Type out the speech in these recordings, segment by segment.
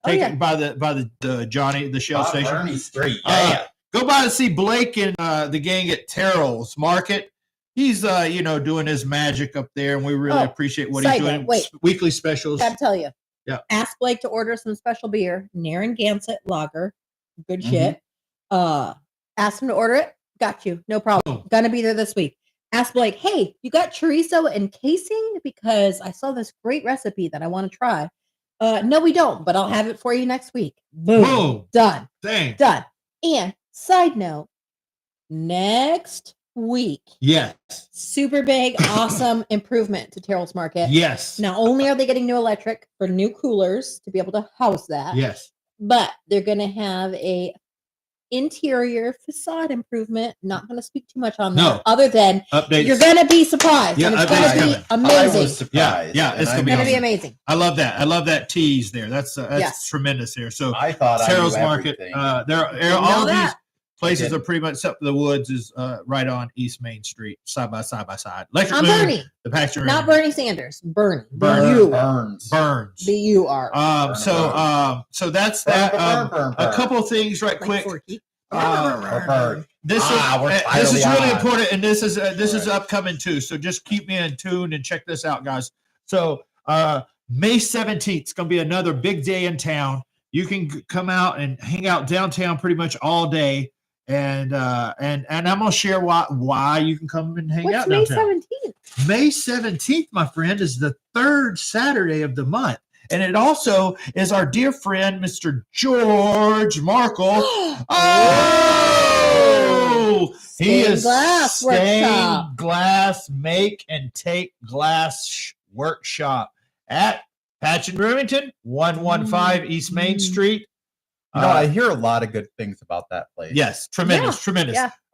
Take it by the Johnny the Shell Station. Bernie Street. Yeah. Go by to see Blake and the gang at Terrell's Market. He's doing his magic up there, and we really appreciate what he's doing. Weekly specials. Gotta tell you. Yeah. Ask Blake to order some special beer, Narragansett Lager. Good shit. Ask him to order it. Got you. No problem. Gonna be there this week. Ask Blake, hey, you got chorizo and casing? Because I saw this great recipe that I want to try. No, we don't, but I'll have it for you next week. Boom. Done. Dang. Done. And side note, next week. Yes. Super big, awesome improvement to Terrell's Market. Yes. Not only are they getting new electric for new coolers to be able to house that. Yes. But they're going to have a interior facade improvement. Not going to speak too much on that, other than updates. You're going to be surprised. Yeah, it's going to be amazing. I was surprised. Yeah, it's going to be amazing. I love that. I love that tease there. That's tremendous here. So I thought Terrell's I knew Market. everything. All of these places are pretty much, except the Woods is right on East Main Street, side by side. Electric I'm Moon, Bernie. The Pasture. Not Bernie Sanders. Bernie. Burns. B-U-R. So that's that. A couple of things right quick. This is really important, and this is upcoming too. So just keep me in tune and check this out, guys. So May 17th is going to be another big day in town. You can come out and hang out downtown pretty much all day, and I'm going to share why you can come and hang out downtown. May 17th, my friend, is the third Saturday of the month. And it also is our dear friend, Mr. George Markle. He is stained glass make and take glass workshop at Patch and Remington, 115 East Main Street. I hear a lot of good things about that place. Yes, tremendous.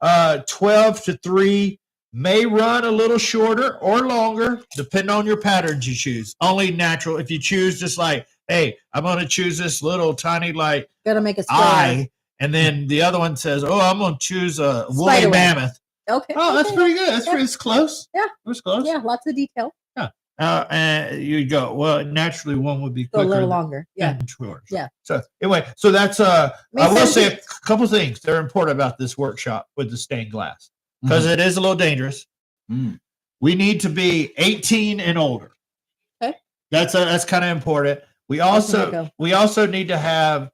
Yeah. 12 to 3. May run a little shorter or longer, depending on your patterns you choose. Only natural. If you choose just like, hey, I'm going to choose this little tiny gotta make a eye, and then the other one says, oh, I'm going to choose a woolly mammoth. Okay. Oh, that's pretty good. It's close. Yeah. It's close. Yeah, lots of detail. Yeah. And you go, well, naturally one would be quicker. A little longer. Yeah. Shorter. Yeah. So anyway, so that's I will say a couple things that are important about this workshop with the stained glass. Because it is a little dangerous. We need to be 18 and older. Okay. That's kind of important. We also need to have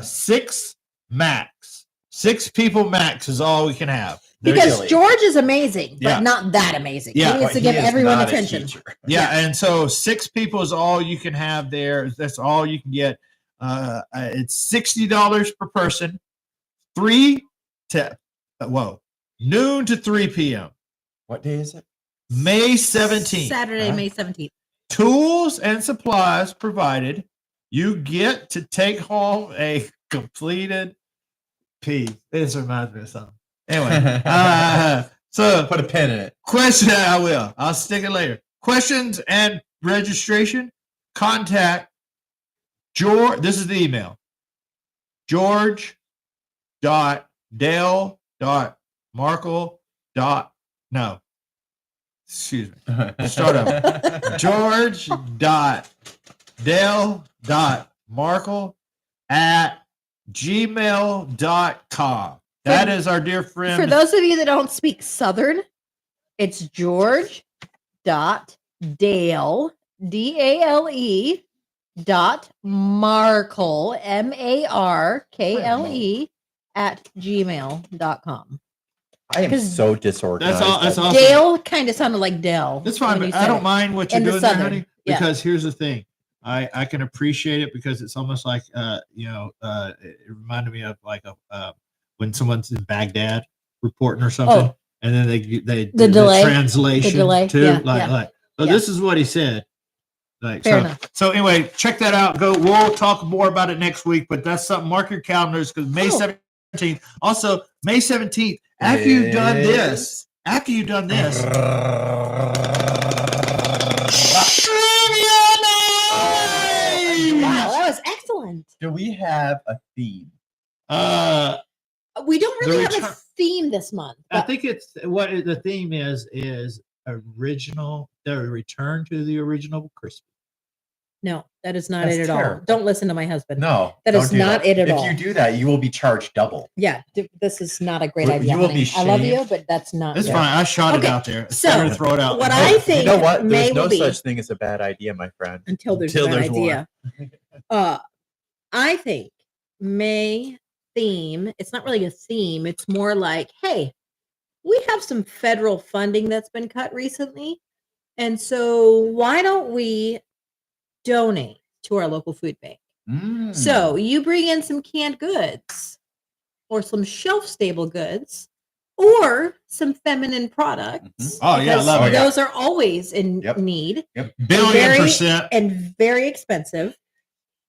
6 max. 6 people max is all we can have. Because George is amazing, but not that amazing. He needs to give everyone attention. And so 6 people is all you can have there. That's all you can get. It's $60 per person. Noon to 3 p.m. What day is it? May 17th. Saturday, May 17th. Tools and supplies provided. You get to take home a completed piece. This reminds me of something. Anyway, so put a pin in it. Question, I will. I'll stick it later. Questions and registration. Contact George. This is the email. George.dale.markle. No. Excuse me. Start over. George.dale.markle@gmail.com. That is our dear friend. For those of you that don't speak Southern, it's George.dale, D-A-L-E, .markle, M-A-R-K-L-E, @gmail.com. I am so disorganized. That's awesome. Dale kind of sounded like Dell. That's fine, but I don't mind what you're doing there, honey. Because here's the thing. I can appreciate it because it's almost like it reminded me of like when someone's in Baghdad reporting or something, and then they do the translation too. This is what he said. Fair enough. So anyway, check that out. We'll talk more about it next week, but that's something. Mark your calendars because May 17th. Also, May 17th. After you've done this. Wow, that was excellent. Do we have a theme? We don't really have a theme this month. I think it's what the theme is original. The return to the original Christmas. No, that is not That's it at all. terrible. Don't listen to my husband. No, That don't is do not it at all. If you do that, you will be charged double. Yeah, this is not a great You idea. will be honey. I love you, shamed. but that's not. It's good. fine. I shot it Okay, out there. It's so, better to throw it out. what than- I think You know what? May There's no will be such thing as a bad idea, my friend. until there's Until a bad there's idea. I think May theme. It's not really a theme. It's more like, hey, we have some federal funding that's been cut recently, and so why don't we donate to our local food bank? Mm. So you bring in some canned goods or some shelf stable goods or some feminine products. Mhm. Oh, yeah, I because love it. Those are always in Yep. need Billion% and very expensive.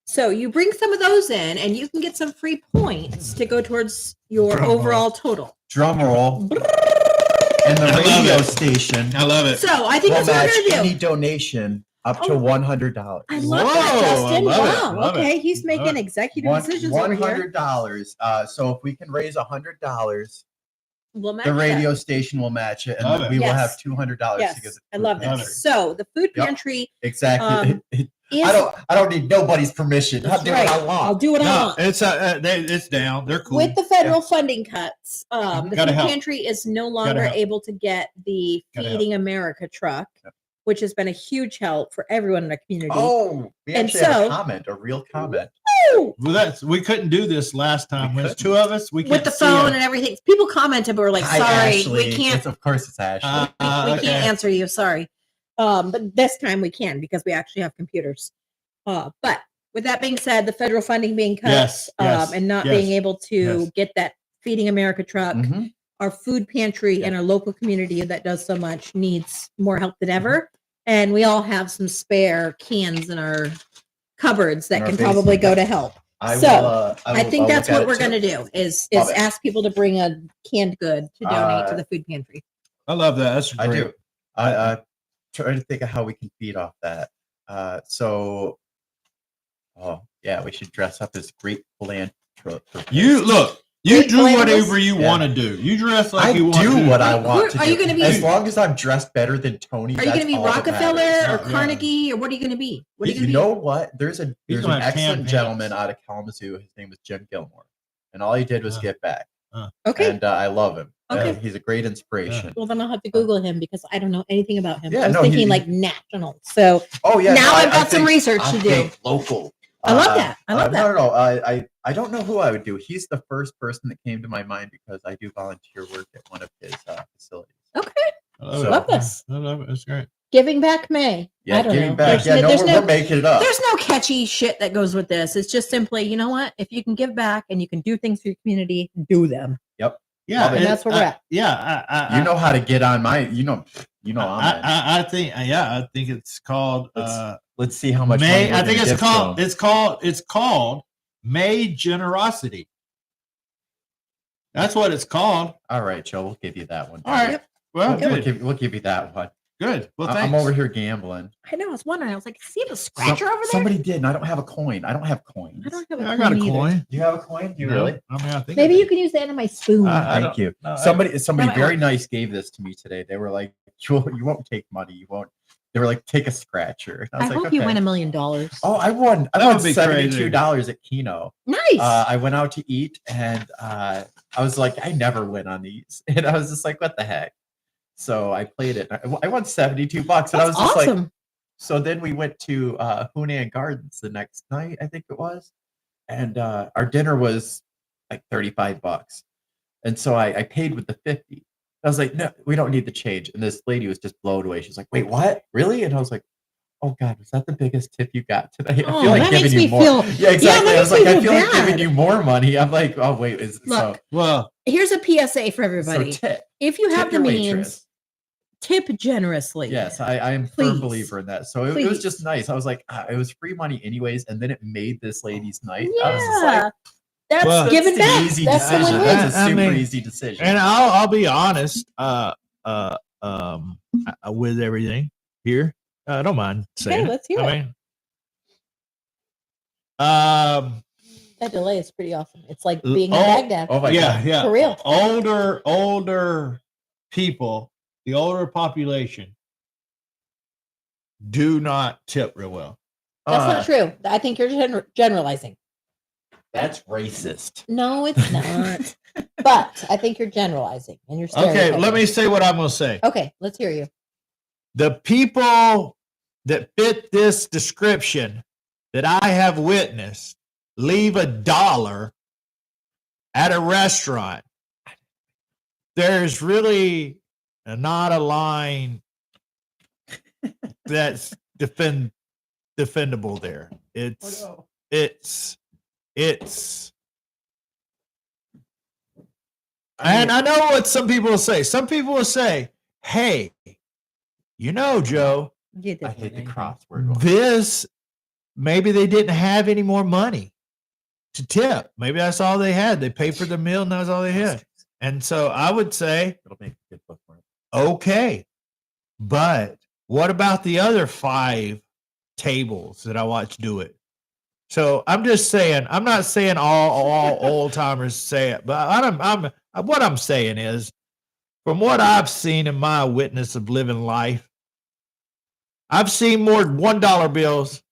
So you bring some of those in and you can get some free points to go towards your Drum roll. overall total. Drum roll. And the I love radio it. station I love it. So I think will that's what match we're going any to do. donation up to Oh. $100. I love Whoa, that, Justin. I love it, Wow. love it, Okay. He's love making it. executive decisions over here. $100. So if we can raise $100, We'll match the that. radio station will match it, and Love then it. we will Yes. have $200 to give. Yes, the I food love pantry. that. So the food Yep. pantry Exactly. is I don't need nobody's permission. I'll That's do right. what I want. I'll do what I No, want. it's down. They're cool. With the federal funding cuts, the Gotta food help. pantry is no longer help. able to get the Gotta Feeding America truck, Yep. which has been a huge help for everyone in the community. Oh, we And actually have so- a comment, a real comment. Woo! Well, we couldn't do this last time. We When it's couldn't. two of us, we With can't the see phone it. and everything, people commented, but were like, Hi, "Sorry, Ashley. we can't. Of course, it's Ashley. We Okay. can't answer you. Sorry." But this time we can because we actually have computers. But with that being said, the federal funding being cut Yes, yes, and not yes, being able to yes. get that Feeding America truck, Mhm. our food pantry and our local community that does so much needs more help than ever. And we all have some spare cans in our cupboards that In our can probably basement. go to help. I So, will, I think I'll that's look at what it we're too. going to do is Love it. ask people to bring a canned good to donate to Uh, the food pantry. I love that. That's I great. do. I try to think of how we can feed off that. Oh yeah, we should dress up as great philanthropists. You look. You Great do philanthropist? whatever you Yeah. want to do. You dress like I you want do to. what I Where- want to are do. you gonna be- As long as I'm dressed better than Tony. Are you going to be that's all that Rockefeller matters. or Yeah. Carnegie or what are you going to be? What are you You going to be? know what? There's He's an gonna have excellent campaigns. gentleman out of Kalamazoo. His name was Jim Gilmore, and all he did was Uh, give back. Okay. And I love him. Okay. He's a great inspiration. Well, then I'll have to Google him because I don't know anything about him. Yeah, I was no, thinking he- like national. So Oh yeah. now no, I've I got some think- research to do. think local. I love that. I love that. No. I don't know who I would do. He's the first person that came to my mind because I do volunteer work at one of his facilities. Okay. I love, So- it. Love this. I love it. It's great. Giving back May. Yeah, I don't giving know. back. There's We're making it up. There's no catchy shit that goes with this. It's just simply, you know what? If you can give back and you can do things for your community, do them. Yeah, And that's where we're at. Yeah, You know how to get on my. You know. I'm in. I think. Yeah, I think it's called. Let's see how much. May. money we're I think gonna it's give to called. him. It's called May Generosity. That's what it's called. All right, Joe. We'll give you that one. All right. Yep. Well, We'll good. we'll give you that one. Good. Well, I'm thanks. over here gambling. I know. I was wondering. I was like, does he have a scratcher over there? Somebody did, and I don't have a coin. I don't have coins. I don't have a Yeah, I got a either. coin. Do you have a coin? Do you No, really? I mean, I think Maybe I you do. can use the end of my spoon. I Thank you. no, I- Somebody No, very nice gave this to me today. They were like, you won't take money. You won't. They were like, take a scratcher. And I was like, hope you okay. win $1 million. Oh, I won. I That won would be crazy. $72 at Keno. Nice. I went out to eat, and I was like, I never win on these, and I was just like, what the heck? So I played it. I won $72, and I was That's just like, awesome. so then we went to Hunan Gardens the next night, I think it was, and our dinner was like $35, and so I paid with the 50. I was like, no, we don't need the change, and this lady was just blown away. She's like, wait, what? Really? And I was like, oh God, was that the biggest tip you got today? I Oh, feel like that giving makes you me more. feel- Yeah, exactly. that I was makes like, me I feel feel like giving bad. you more money. I'm like, oh wait, Look, Well, here's a PSA for so everybody. tip. If you Tip have the your means, waitress. tip generously. Yes, I am a Please. firm believer in that. So it was Please. just nice. I was like, it was free money anyways, and then it made this lady's night. Yeah. I was just like, That's Well, giving the back. easy That's the decision. win-win. That's a I super mean, easy decision. and I'll be honest. With everything here, I don't mind saying. Okay, let's hear I it. mean, That delay is pretty awesome. It's like being in Oh, Baghdad. oh my yeah, God. yeah. For real. Older people, the older population, do not tip real well. That's not true. I think you're generalizing. That's racist. No, it's not. But I think you're generalizing and you're Okay, stereotyping. let me say what I'm going to say. Okay, let's hear you. The people that fit this description that I have witnessed leave $1 at a restaurant. There's really not a line that's defendable there. It's and I know what some people will say. Some people will say, hey, you know, Joe, I hate the crossword. this, maybe they didn't have any more money to tip. Maybe that's all they had. They paid for the meal and that's all they had. And so I would say, It'll make a good book for it. okay, but what about the other 5 tables that I watched do it? So I'm just saying, I'm not saying all old timers say it, but what I'm saying is, from what I've seen in my witness of living life, I've seen more $1 bills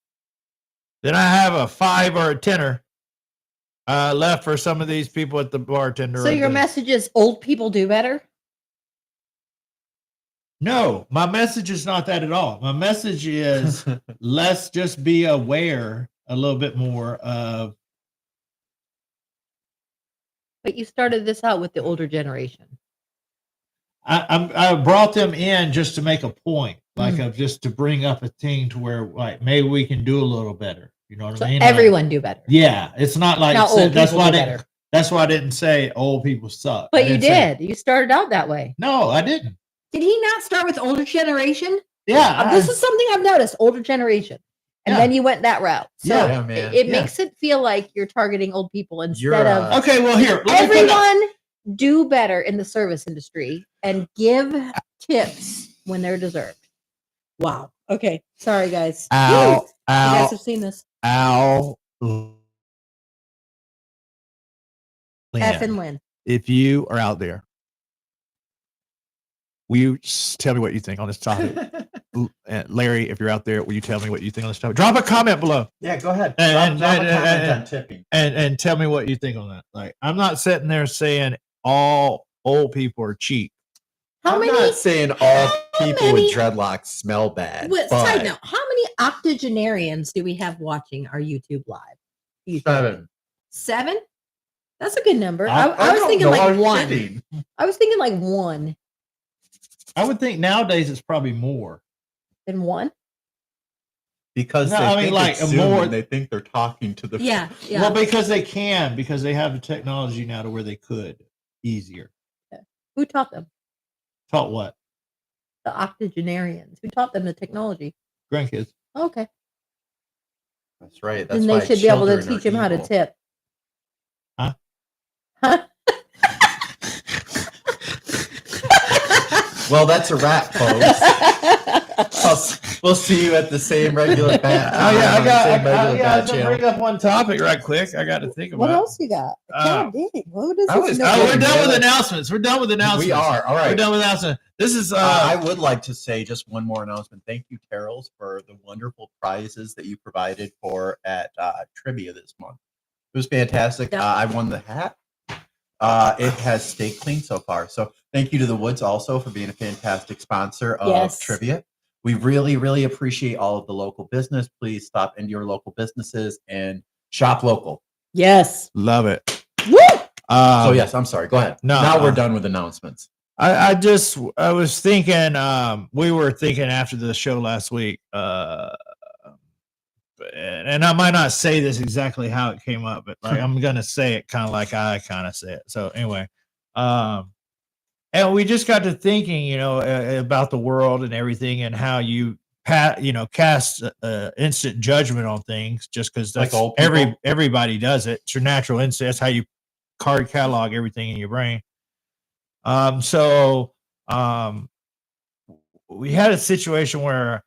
than I have a 5 or a 10er left for some of these people at the bartender. So your message is old people do better? No, my message is not that at all. My message is let's just be aware a little bit more of. But you started this out with the older generation. I brought them in just to make a point, like of just to bring up a thing to where like maybe we can do a little better. You know what I mean? Everyone do better. Yeah, it's not like Not old that's people why do I better. that's why I didn't say old people suck. But I you didn't say- did. You started out that way. No, I didn't. Did he not start with older generation? Yeah, This is something I've noticed, older generation. And Yeah. then you went that route. So Yeah, man. it Yeah. makes it feel like you're targeting old people instead You're, of okay. Well, here, let me put it up. everyone do better in the service industry and give tips when they're deserved. Wow. Okay. Sorry, guys. Ow, You guys ow, have seen this. ow. F and Lynn. If you are out there, will you tell me what you think on this topic? Larry, if you're out there, will you tell me what you think on this topic? Drop a comment below Yeah, go ahead. And- Drop a and- comment and- on tipping. and tell me what you think on that. Like, I'm not sitting there saying all old people are cheap. How I'm many? not saying all how people many- with dreadlocks smell bad. Wait, but side note, how many octogenarians do we have watching our YouTube live? You think? 7. 7? That's a good number. I was don't thinking know, like I'm 1. kidding. I was thinking like 1 I would think nowadays it's probably more. than 1. Because No, they I mean, think like, it's Zoom more- and they think they're talking to the Yeah. Yeah. Well, because they have the technology now to where they could easier. Who taught them? Taught what? The octogenarians. Who taught them the technology? Grandkids. Okay. That's right. That's Then why they should be able to children are teach them how to evil. tip. Huh? Huh? Well, that's a wrap, folks. We'll see you at the same regular bat. Oh yeah, I regular bat to channel. bring up one topic right quick. I got to think about. What else you got? God dang. What does I this was- know? I Oh, was- we're done with announcements. We're done with announcements. We are. All We're right. done with announcements. This is I would like to say just one more announcement. Thank you, Terrells, for the wonderful prizes that you provided for at trivia this month. It was fantastic. Yeah. I won the hat. It has stayed clean so far. So thank you to the Woods also for being a fantastic sponsor of Yes. trivia. We really, really appreciate all of the local business. Please stop into your local businesses and shop local. Yes. love it. Woo! So yes, I'm sorry. Go ahead. No, now we're done with announcements. I was thinking. We were thinking after the show last week. And I might not say this exactly how it came up, but like I'm gonna say it kind of like I kind of say it. So anyway, and we just got to thinking, about the world and everything, and how you cast instant judgment on things just because Like that's old people? everybody does it. It's your natural instinct. That's how you card catalog everything in your brain. So we had a situation where,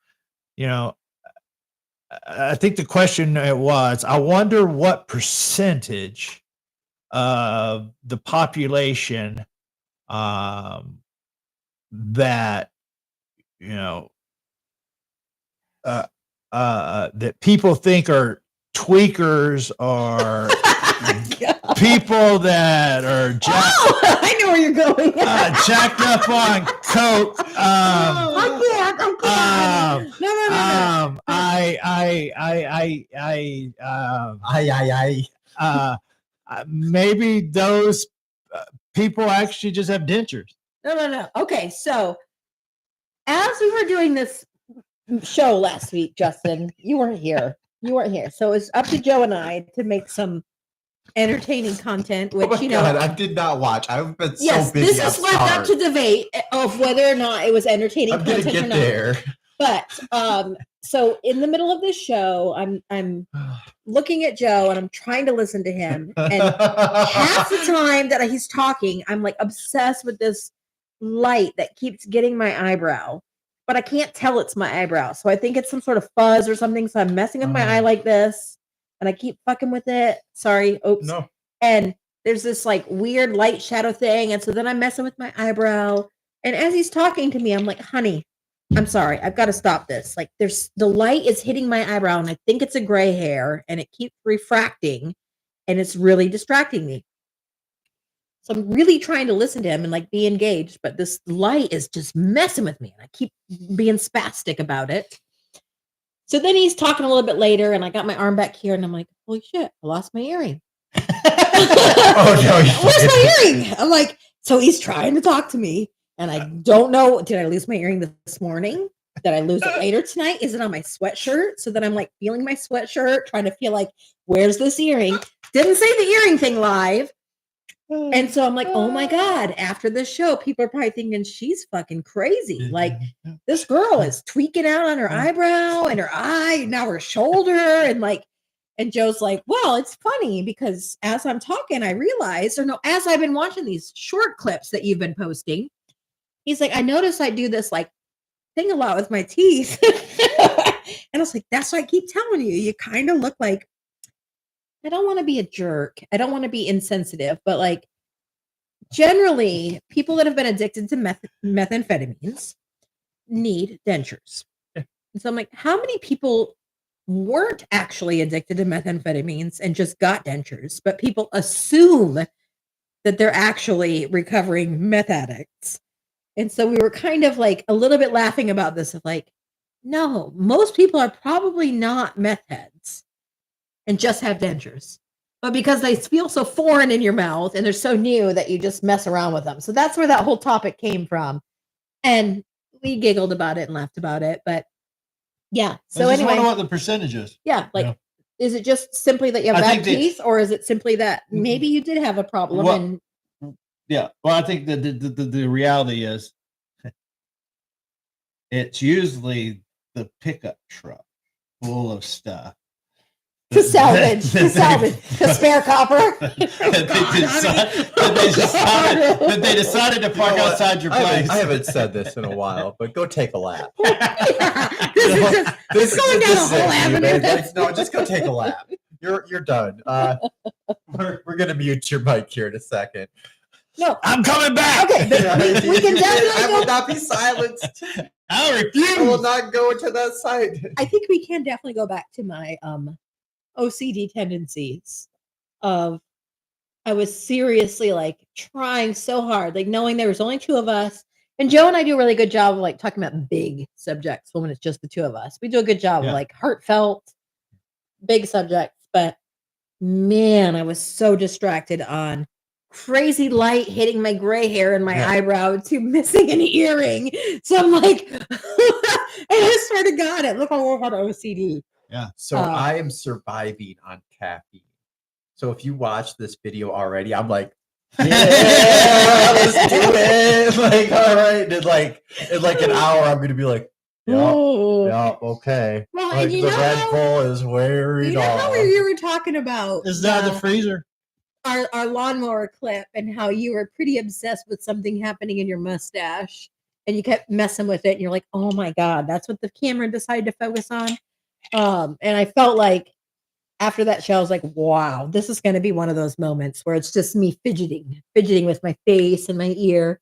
I think the question was, I wonder what percentage of the population that that people think are tweakers or people that are I know where you're going. jacked up on coke. I can't. No. Maybe those people actually just have dentures. No. Okay, so as we were doing this show last week, Justin, you weren't here. So it's up to Joe and I to make some entertaining content, which I did not watch. I've been so yes, busy. this is left up to debate of whether or not it was entertaining I'm gonna content get or not. there. But so in the middle of this show, I'm looking at Joe and I'm trying to listen to him. And half the time that he's talking, I'm like obsessed with this light that keeps getting my eyebrow, but I can't tell it's my eyebrow. So I think it's some sort of fuzz or something. So I'm messing with my eye like this and I keep fucking with it. Sorry. Oops. No. And there's this like weird light shadow thing. And so then I'm messing with my eyebrow. And as he's talking to me, I'm like, honey, I'm sorry. I've got to stop this. Like the light is hitting my eyebrow and I think it's a gray hair and it keeps refracting and it's really distracting me. So I'm really trying to listen to him and like be engaged, but this light is just messing with me and I keep being spastic about it. So then he's talking a little bit later and I got my arm back here and I'm like, holy shit, I lost my earring. Oh no, where's my earring? I'm like, so he's trying to talk to me and I don't know, did I lose my earring this morning? Did I lose it later tonight? Is it on my sweatshirt? So then I'm like feeling my sweatshirt, trying to feel like, where's this earring? Didn't say the earring thing live. And so I'm like, oh my God, after this show, people are probably thinking she's fucking crazy. Like this girl is tweaking out on her eyebrow and her eye, and now her shoulder. And Joe's like, well, it's funny because as I'm talking, I realized, as I've been watching these short clips that you've been posting, he's like, I noticed I do this like thing a lot with my teeth. And I was like, that's what I keep telling you. You kind of look like, I don't want to be a jerk. I don't want to be insensitive, but like generally people that have been addicted to methamphetamines need dentures. Yeah. And so I'm like, how many people weren't actually addicted to methamphetamines and just got dentures, but people assume that they're actually recovering meth addicts. And so we were kind of like a little bit laughing about this of like, no, most people are probably not meth heads and just have dentures, but because they feel so foreign in your mouth and they're so new that you just mess around with them. So that's where that whole topic came from. And we giggled about it and laughed about it, but yeah. So I just anyway, wonder what the percentage is. yeah, like, is it just simply that you have bad teeth, or is it simply that maybe you did have a problem? Well, yeah. Well, I think the reality is it's usually the pickup truck full of stuff. To salvage, to spare copper. They decided to park outside your place. I haven't said this in a while, but go take a lap. This is going down a whole avenue. No, just go take a lap. You're done. We're gonna mute your mic here in a second. No, I'm coming back. Okay, we can definitely. I will not be silenced. I refuse. I will not go to that site. I think we can definitely go back to my OCD tendencies of I was seriously like trying so hard, like knowing there was only two of us. And Joe and I do a really good job of like talking about big subjects when it's just the two of us. We do a good job of like heartfelt, big subjects. But man, I was so distracted on crazy light hitting my gray hair and my eyebrow to missing an earring. So I'm like, and I swear to God, it looked like I had OCD. Yeah. So I am surviving on caffeine. So if you watch this video already, I'm like, yeah, let's do it. Like, all right. In like an hour, I'm gonna be like, yeah, okay. Well, like, and you the know Red Bull is wearing off. How you were talking about is that the freezer? Our lawnmower clip and how you were pretty obsessed with something happening in your mustache and you kept messing with it and you're like, oh my God, that's what the camera decided to focus on. And I felt like after that show, I was like, wow, this is going to be one of those moments where it's just me fidgeting with my face and my ear.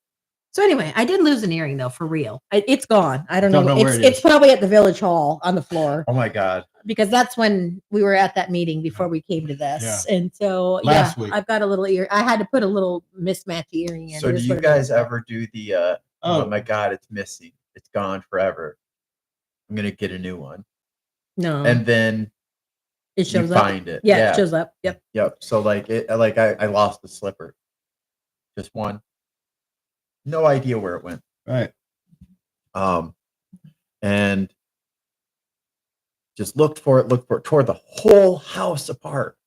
So anyway, I did lose an earring though, for real. It's gone. I don't know. where it It's is. probably at the village hall on the floor Oh my God. because that's when we were at that meeting before we came to this. And so Last week. I've got a little ear. I had to put a little mismatched earring in. So It do is you what it is. guys ever do the oh Oh. my God, it's missing. It's gone forever. I'm gonna get a new one. No. And then it you shows up. find it. Yeah, it shows up. Yep. Yep. So like I lost the slipper. Just one. No idea where it went. Right. And just looked for it, tore the whole house apart.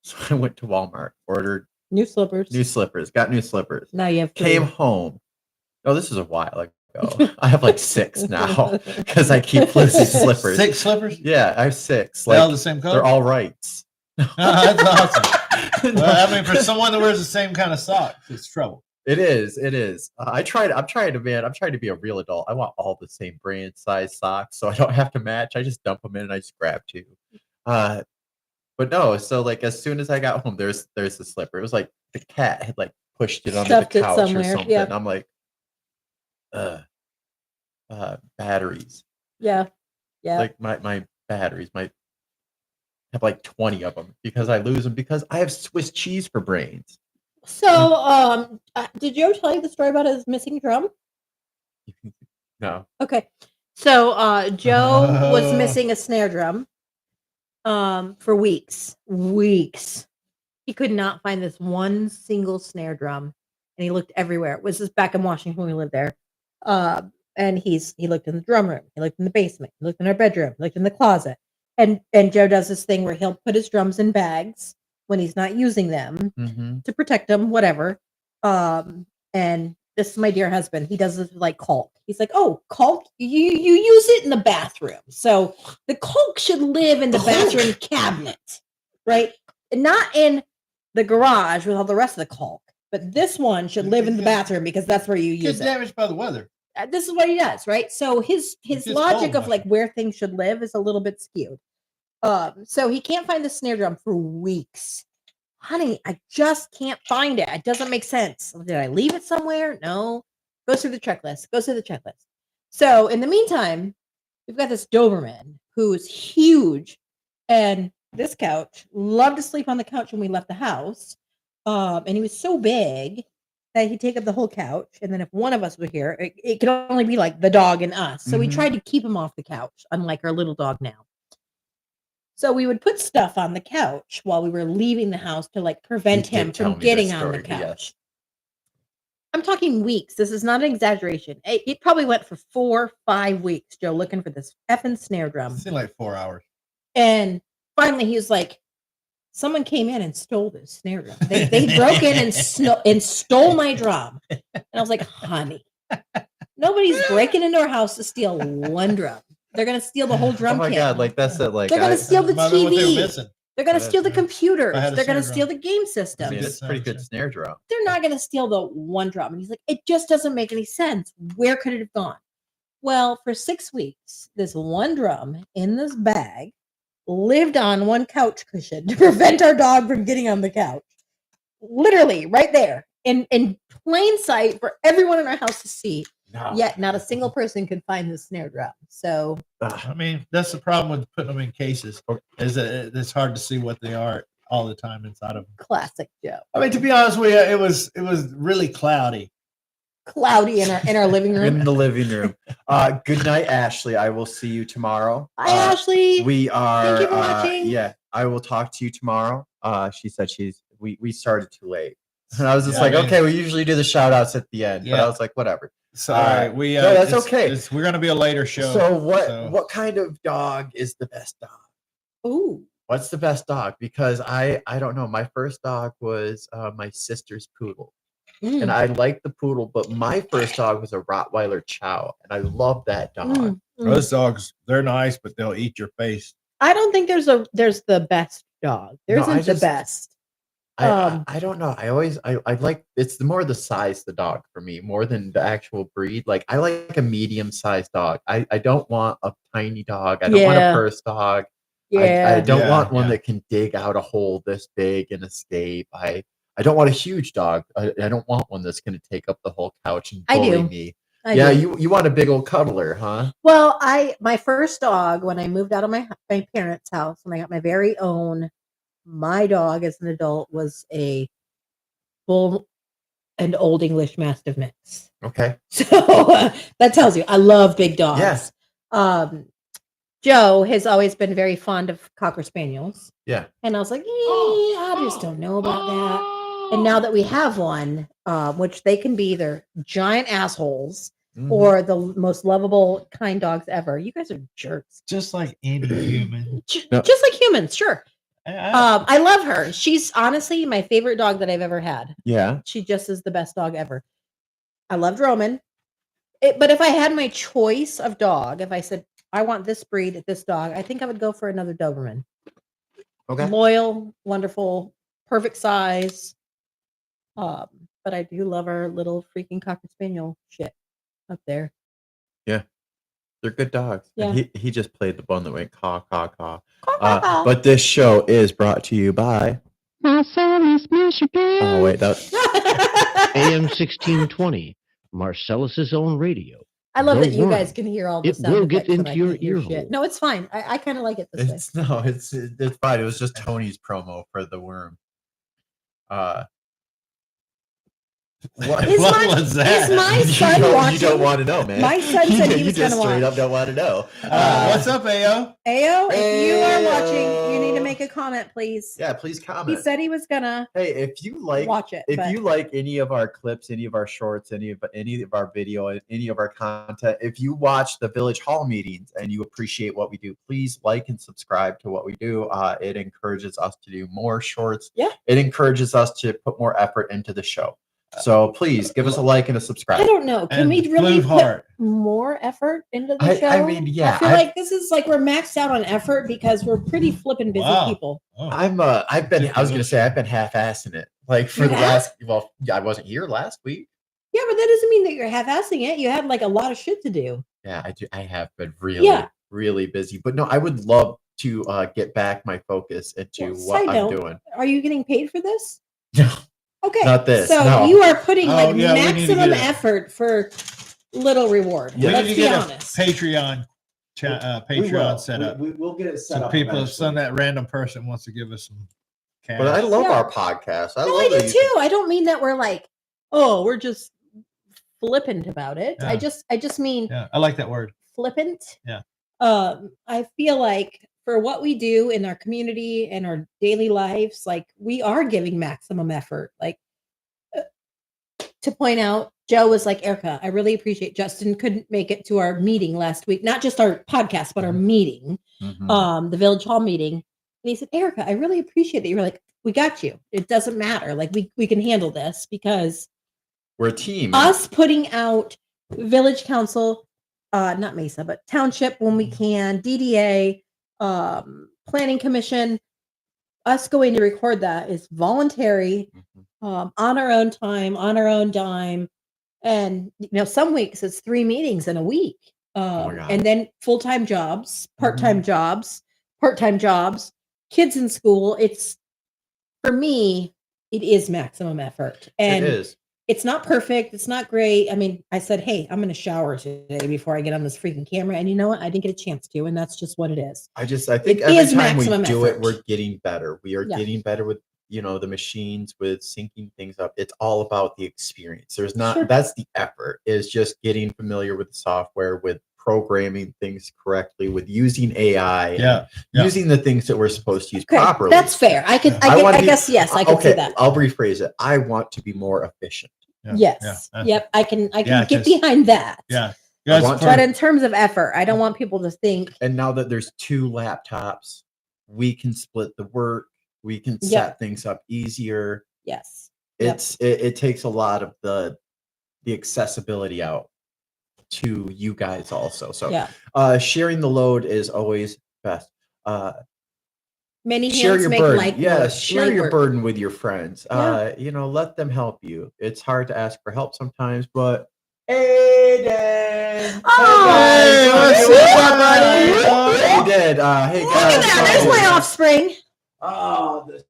So I went to Walmart, ordered New slippers. got new slippers. Now you have 3. Came home. Oh, this is a while ago. I have like 6 now because I keep losing slippers. 6 slippers? Yeah, I have 6. They all Like the same color? they're all rights. That's awesome. Well, I mean, for someone that wears the same kind of socks, it's trouble. It is. I'm trying to be a real adult. I want all the same brand size socks, so I don't have to match. I just dump them in and I just grab 2. But no, so like as soon as I got home, there's the slipper. It was like the cat had like pushed it under Stuffed the it couch or somewhere, something. yeah. I'm like, batteries. Yeah. Yeah. Like my batteries might have like 20 of them because I lose them because I have Swiss cheese for brains. So, did Joe tell you the story about his missing drum? No. Okay. So, Joe was missing a snare drum for weeks. He could not find this one single snare drum, and he looked everywhere. It was just back in Washington when we lived there. And he looked in the drum room, he looked in the basement, he looked in our bedroom, he looked in the closet. And Joe does this thing where he'll put his drums in bags when he's not using them to protect them, whatever. And this is my dear husband. He does this with, like, caulk. He's like, "Oh, caulk, you use it in the bathroom, so the caulk should live in the bathroom cabinet, right? And not in the garage with all the rest of the caulk. But this one should live in the bathroom because that's where you use Gets it." damaged by the weather. This is what he does, right? So his gets logic cold, of like where things should live is a little bit skewed. So he can't find the snare drum for weeks. Honey, I just can't find it. It doesn't make sense. Did I leave it somewhere? No. Goes through the checklist. So in the meantime, we've got this Doberman who's huge, and this couch loved to sleep on the couch when we left the house. And he was so big that he'd take up the whole couch. And then if one of us were here, it could only be like the dog and us. So we tried to keep him off the couch, unlike our little dog now. So we would put stuff on the couch while we were leaving the house to like prevent him from getting on the couch. Yes. I'm talking weeks. This is not an exaggeration. It probably went for 4-5 weeks, Joe, looking for this effing snare drum. It seemed like 4 hours. And finally he was like, someone came in and stole this snare drum. They broke in and stole my drum. And I was like, honey, nobody's breaking into our house to steal one drum. They're gonna steal the whole drum kit. Oh my God, like that's it. Like they're gonna steal the TV. They're gonna steal the I computers. had a They're gonna snare steal the game systems. I mean, it's a pretty good snare drum. They're not gonna steal the one drum. And he's like, it just doesn't make any sense. Where could it have gone? Well, for 6 weeks, this one drum in this bag lived on one couch cushion to prevent our dog from getting on the couch. Literally right there in plain sight for everyone in our house to see. No. Yet not a single person could find the snare drum. So I mean, that's the problem with putting them in cases, is that it's hard to see what they are all the time inside of them. Classic Joe. I mean, to be honest with you, it was really cloudy. Cloudy in our living room. In the living room. Good night, Ashley. I will see you tomorrow. Bye, Ashley. We are. Thank you for watching. Yeah, I will talk to you tomorrow. She said we started too late, and I was just okay. We usually do the shout outs at the end, but I was like, whatever. Sorry, no, that's okay. We're gonna be a later show. So what kind of dog is the best dog? Ooh. What's the best dog? Because I don't know. My first dog was my sister's poodle. And I liked the poodle, but my first dog was a Rottweiler Chow, and I love that dog. Those dogs, they're nice, but they'll eat your face. I don't think there's the best dog. There isn't the best. I don't know. I like it's more the size of the dog for me more than the actual breed. Like I like a medium-sized dog. I don't want a tiny dog. I don't want a purse dog. Yeah. I don't want one that can dig out a hole this big and escape. I I don't want a huge dog. I don't want one that's going to take up the whole couch and I bully do. me. I Yeah, do. you want a big old cuddler, huh? Well, my first dog when I moved out of my parents' house when I got my very own, my dog as an adult was a bull and old English Mastiff mix. Okay. So that tells you I love big dogs. Yeah. Joe has always been very fond of Cocker Spaniels. Yeah. And I was like, I just don't know about that. And now that we have one, which they can be either giant assholes or the most lovable, kind dogs ever. You guys are jerks. Just like any human. Just like humans, sure. I love her. She's honestly my favorite dog that I've ever had. Yeah. She just is the best dog ever. I loved Roman. But if I had my choice of dog, if I said, I want this breed, this dog, I think I would go for another Doberman. Okay. Loyal, wonderful, perfect size. But I do love our little freaking Cocker Spaniel shit up there. Yeah. They're good dogs. Yeah. And he just played the one that went caw, caw, caw. Caw. But this show is brought to you by Marcellus, Michigan. Oh wait, that's AM 1620, Marcellus's own radio. I love Don't that you worry. guys can hear all the It sound will get effects and into I your can't hear ear shit. hole. No, it's fine. I kind of like it this way. it's fine. It was just Tony's promo for the worm. What was that? Is my son watching? You don't want to know, man. My son said he was just gonna straight watch. up don't want to know. What's up, Ao? Ayo, if you are watching, you need to Ayo. make a comment, please. Yeah, please He comment. said he was gonna Hey, if you like watch it. if but you like any of our clips, any of our shorts, any of our video, any of our content, if you watch the Village Hall meetings and you appreciate what we do, please like and subscribe to what we do. It encourages us to do more shorts. Yeah. It encourages us to put more effort into the show. So please give us a like and a subscribe. I don't know. Can And we really Blue put Heart. more effort into the I show? mean, yeah, I feel I- like this is like we're maxed out on effort because we're pretty flippin' busy Wow. people. Oh. I was gonna say I've been half-assing it. Like for You the have? I wasn't here last week. Yeah, but that doesn't mean that you're half-assing it. You had like a lot of shit to do. Yeah, I do. I have been really busy. But no, I would love to get back my focus into Well, what side I'm note, doing. Are you getting paid for this? No, Okay. Not this, So no. you are putting Oh, like yeah, we need to maximum get it. effort for little reward. Yeah. We Let's need to be get honest. a Patreon Patreon set up. We'll get it set So up. people, eventually. some that random person wants to give us some cash. But I love Yeah. our podcast. No, I love do that you- too. I don't mean that we're like, oh, we're just flippant about it. Yeah. I just mean Yeah, I like that word. flippant. Yeah. I feel like for what we do in our community and our daily lives, like we are giving maximum effort. Like to point out, Joe was like, Erica, I really appreciate Justin couldn't make it to our meeting last week, not just our podcast, but our meeting, Mhm. the Village Hall meeting. And he said, Erica, I really appreciate that. You were like, we got you. It doesn't matter. Like we can handle this because We're a team. us putting out village council, not Mesa, but township when we can, DDA, planning commission, us going to record that is voluntary, Mhm. on our own time, on our own dime. And some weeks it's 3 meetings in a week. my God. And then full-time jobs, part-time jobs, kids in school. It's for me, it is maximum effort. And It is. it's not perfect. It's not great. I mean, I said, hey, I'm going to shower today before I get on this freaking camera. And you know what? I didn't get a chance to. And that's just what it is. I think It every is time we maximum do effort. it, we're getting better. We are Yeah. getting better with the machines, with syncing things up. It's all about the experience. There's not Sure. that's the effort, is just getting familiar with the software, with programming things correctly, with using AI, Yeah. and using the things that we're supposed to use Okay, properly. that's fair. I wanna be- guess, yes, I can see that. I'll rephrase it. I want to be more efficient. Yeah. Yes. Yeah. Yep. I can Yeah, get just- behind that. Yeah. I Guys, want for- But in terms of effort, I don't want people to think, And now that there's 2 laptops, we can split the work. We can set Yep. things up easier. yes. Yep. It takes a lot of the accessibility out to you guys also. So Yeah. sharing the load is always best. Many Share hands your make burden. light Yeah, work. share Light your work. burden with your friends. Yeah. Let them help you. It's hard to ask for help sometimes, but Aiden! Oh, what's up, buddy? Aiden, hey Look at that. guys. There's my offspring. Oh, the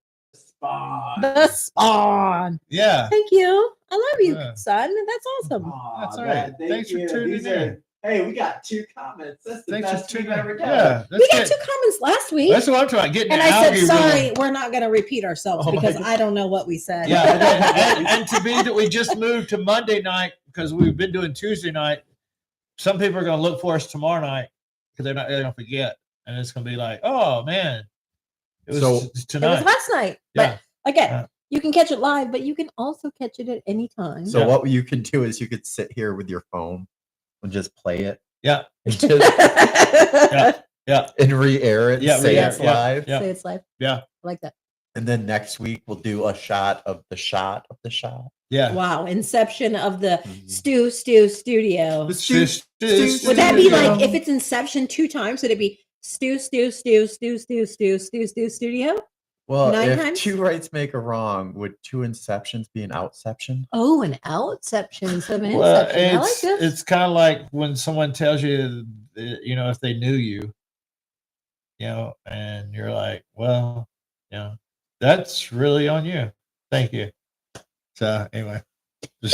Spawn. The Spawn. Yeah. Thank you. I love you, Yeah. son. That's awesome. That's all right. Thanks for tuning in. Hey, we got 2 comments. That's the Thanks for best we've tuning in. ever done. Yeah. We got 2 comments last week. That's what I'm talking about. Getting And the I said, algorithm. sorry, we're not going to repeat ourselves Oh my because God. I don't know what we said. Yeah. and to be that we just moved to Monday night because we've been doing Tuesday night. Some people are going to look for us tomorrow night because they're going to forget. And it's going to be like, oh, man. It was So- tonight. It was last night. Yeah. But again, Yeah. you can catch it live, but you can also catch it at any time. So Yeah. what you can do is you could sit here with your phone and just play it. Yeah. And just Yeah. and re-air it. Yeah, Say re-air it's it, yeah, live. yeah. Say it's live. Yeah. I like that. And then next week we'll do a shot of the shot of the shot. Yeah. Wow. Inception of the Mhm. Stew Studio. The stu- Would that be studio. like if it's Inception 2 times? Would it be Stew Studio? Well, 9 if times? 2 rights make a wrong, would 2 inceptions be an outception? Oh, an outception instead of an Well, inception. I like this. it's kind of like when someone tells you, if they knew you, and you're like, well, that's really on you. Thank you. So anyway. You're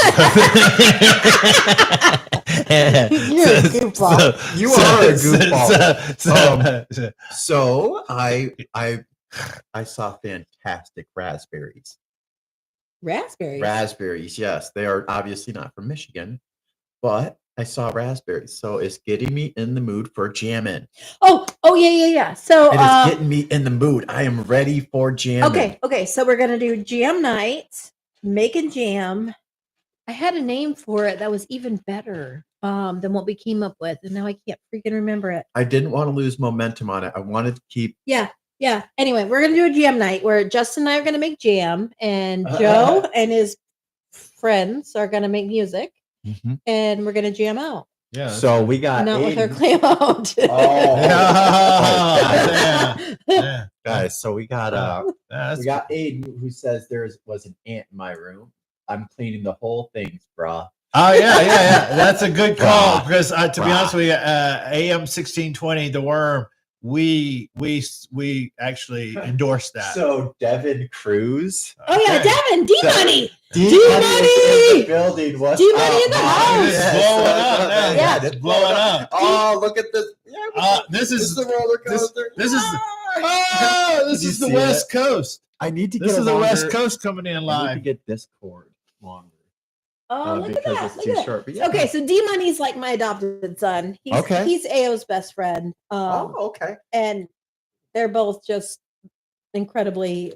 a goofball. You are a goofball. So I saw fantastic raspberries. Raspberries. Raspberries, yes. They are obviously not from Michigan, but I saw raspberries. So it's getting me in the mood for jamming. Oh, yeah. So It is getting me in the mood. I am ready for jamming. okay. So we're gonna do jam night, making jam. I had a name for it that was even better than what we came up with, and now I can't freaking remember it. I didn't want to lose momentum on it. I wanted to keep. Yeah. Anyway, we're gonna do a jam night where Justin and I are gonna make jam, and Joe and his friends are gonna make music, and we're gonna jam out. Yeah. So we got Not with our Aiden. claim out. Yeah. Guys, so we got That's we got Aiden who says there was an ant in my room. I'm cleaning the whole thing, brah. Oh yeah. That's a good call because to be Rah. honest with you, AM 1620, the worm, we actually endorsed that. So Devin Cruz. Oh yeah, Okay. Devin, D-Money. D-Money! Building. What's D-Money up, in the man? house. It's blowing up now. Yeah. It's blowing up. Oh, look at this. Yeah, This this is is the roller this- coaster. this is- Ah! this Did is you the see West Coast. I need to get This a is the longer, West Coast coming in I need to live. get this cord longer. Oh, look at because that. it's Look too at that. short. But yeah. Okay, so D-Money's like my adopted son. Okay. He's AO's best friend. Oh, okay. And they're both just incredibly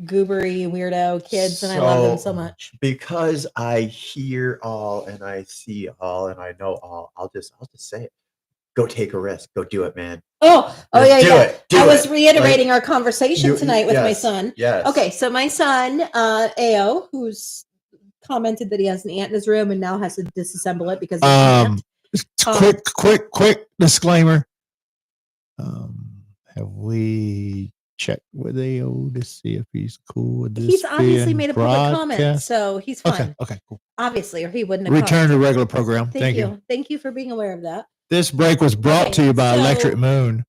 goobery weirdo kids, and I love them so So- much. Because I hear all and I see all and I know all, I'll just say it. Go take a risk. Go do it, man. Oh Just yeah, do yeah. it. Do I was it. reiterating our conversation You- tonight with my yes. son. Yes. Okay, so my son, AO, who's commented that he has an ant in his room and now has to disassemble it because of an ant. Quick disclaimer. Have we checked with AO to see if he's cool with this? He's obviously being made a public comment, broadcast? so he's fine. Okay, cool. Obviously, or he wouldn't have Return commented. to regular program. Thank you. Thank you for being aware of that. This break was brought Okay, to you by so- Electric Moon,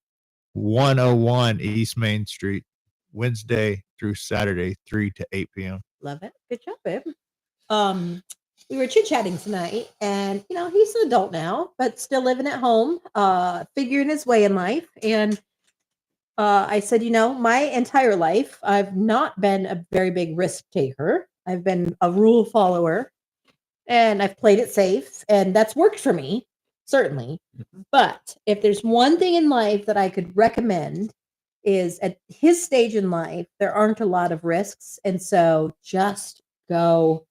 101 East Main Street, Wednesday through Saturday, 3 to 8 p.m. Love it. Good job, babe. We were chit-chatting tonight, and he's an adult now, but still living at home, figuring his way in life. And I said, my entire life, I've not been a very big risk taker. I've been a rule follower, and I've played it safe, and that's worked for me, certainly. But if there's one thing in life that I could recommend is at his stage in life, there aren't a lot of risks. And so just go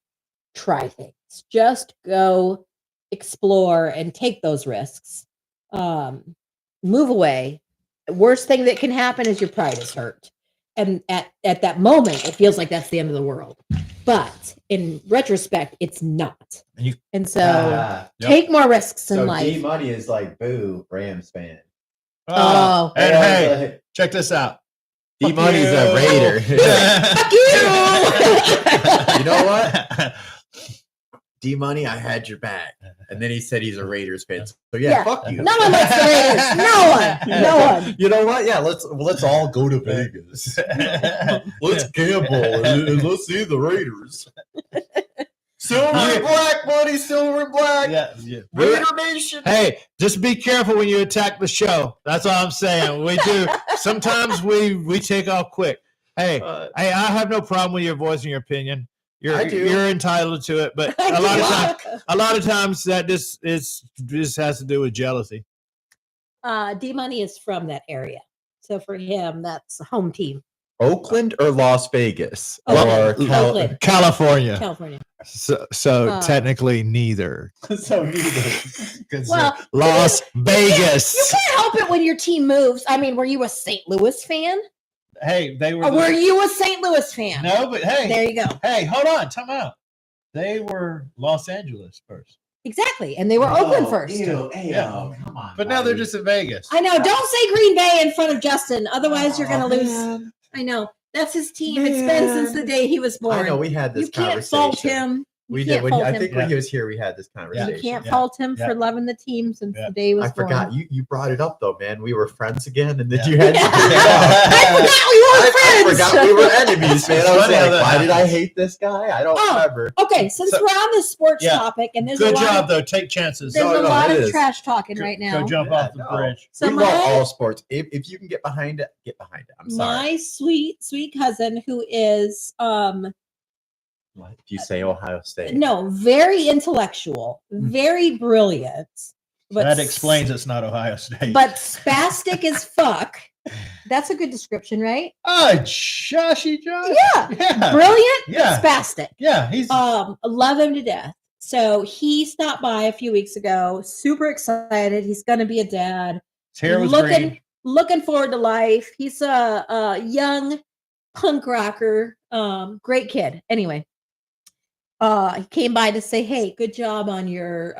try things. Just go explore and take those risks. Move away. The worst thing that can happen is your pride is hurt. And at that moment, it feels like that's the end of the world. But in retrospect, it's not. And so Yep. take more risks in So life. D-Money is like, boo, Rams fan. Oh. And I hey, was like, check this out. D-Money's you. a Raider. Fuck you! You know what? D Money, I had your back. And then he said he's a Raiders fan. So yeah, fuck you. No one likes the Raiders. No one. You know what? Yeah, let's all go to Vegas. Let's gamble and let's see the Raiders. Silver and black, buddy. Silver and black. Yeah. Raider Nation. Hey, just be careful when you attack the show. That's all I'm saying. We do. Sometimes we take off quick. Hey, I have no problem with your voicing your opinion. I do. You're entitled to it, but a lot of times that this has to do with jealousy. D Money is from that area, so for him, that's a home team. Oakland or Las Vegas? Oakland. Or Oakland. California. So Uh, technically neither. So neither. Well, Las you Vegas. can't help it when your team moves. I mean, were you a St. Louis fan? Hey, they were. Or were you a St. Louis fan? No, but hey, There you go. hey, hold on, time out. They were Los Angeles first, Exactly, and they were Oakland first. Yeah. Come on. but now they're just in Vegas. I know. Don't say Green Bay in front of Justin, otherwise you're going to lose. I know. That's his team. It's been since the day he was born. I know we had this You can't conversation. fault him. We You did. can't When fault I him. think when he was here, we had this conversation. You can't Yeah. fault him Yeah. for loving the team since Yeah. the day he was I forgot born. you brought it up though, man. We were friends again, and then Yeah. you had to bring it up. I forgot we were friends. I forgot we were enemies, man. I was Funny how like, that why did I happens. hate this guy? I don't Oh. remember. Okay, since So- we're on the sports Yeah. topic, and there's Good a lot job of, though. Take chances. there's No, a no, lot it of is. trash talking Go- right Go now. jump Yeah, off the no. bridge. So We love my all sports. If you can get behind it, get behind it. I'm sorry. my sweet cousin who is What? If you say Ohio State, no, very intellectual, very brilliant, but That explains it's not Ohio State. but spastic as fuck. That's a good description, right? oh, Joshy Josh. Yeah. Yeah. Brilliant, Yeah. spastic. Yeah. He's Love him to death. So he stopped by a few weeks ago, super excited. He's gonna be a dad. his hair was green. Looking forward to life. He's a young punk rocker, great kid. Anyway, he came by to say, "Hey, good job on your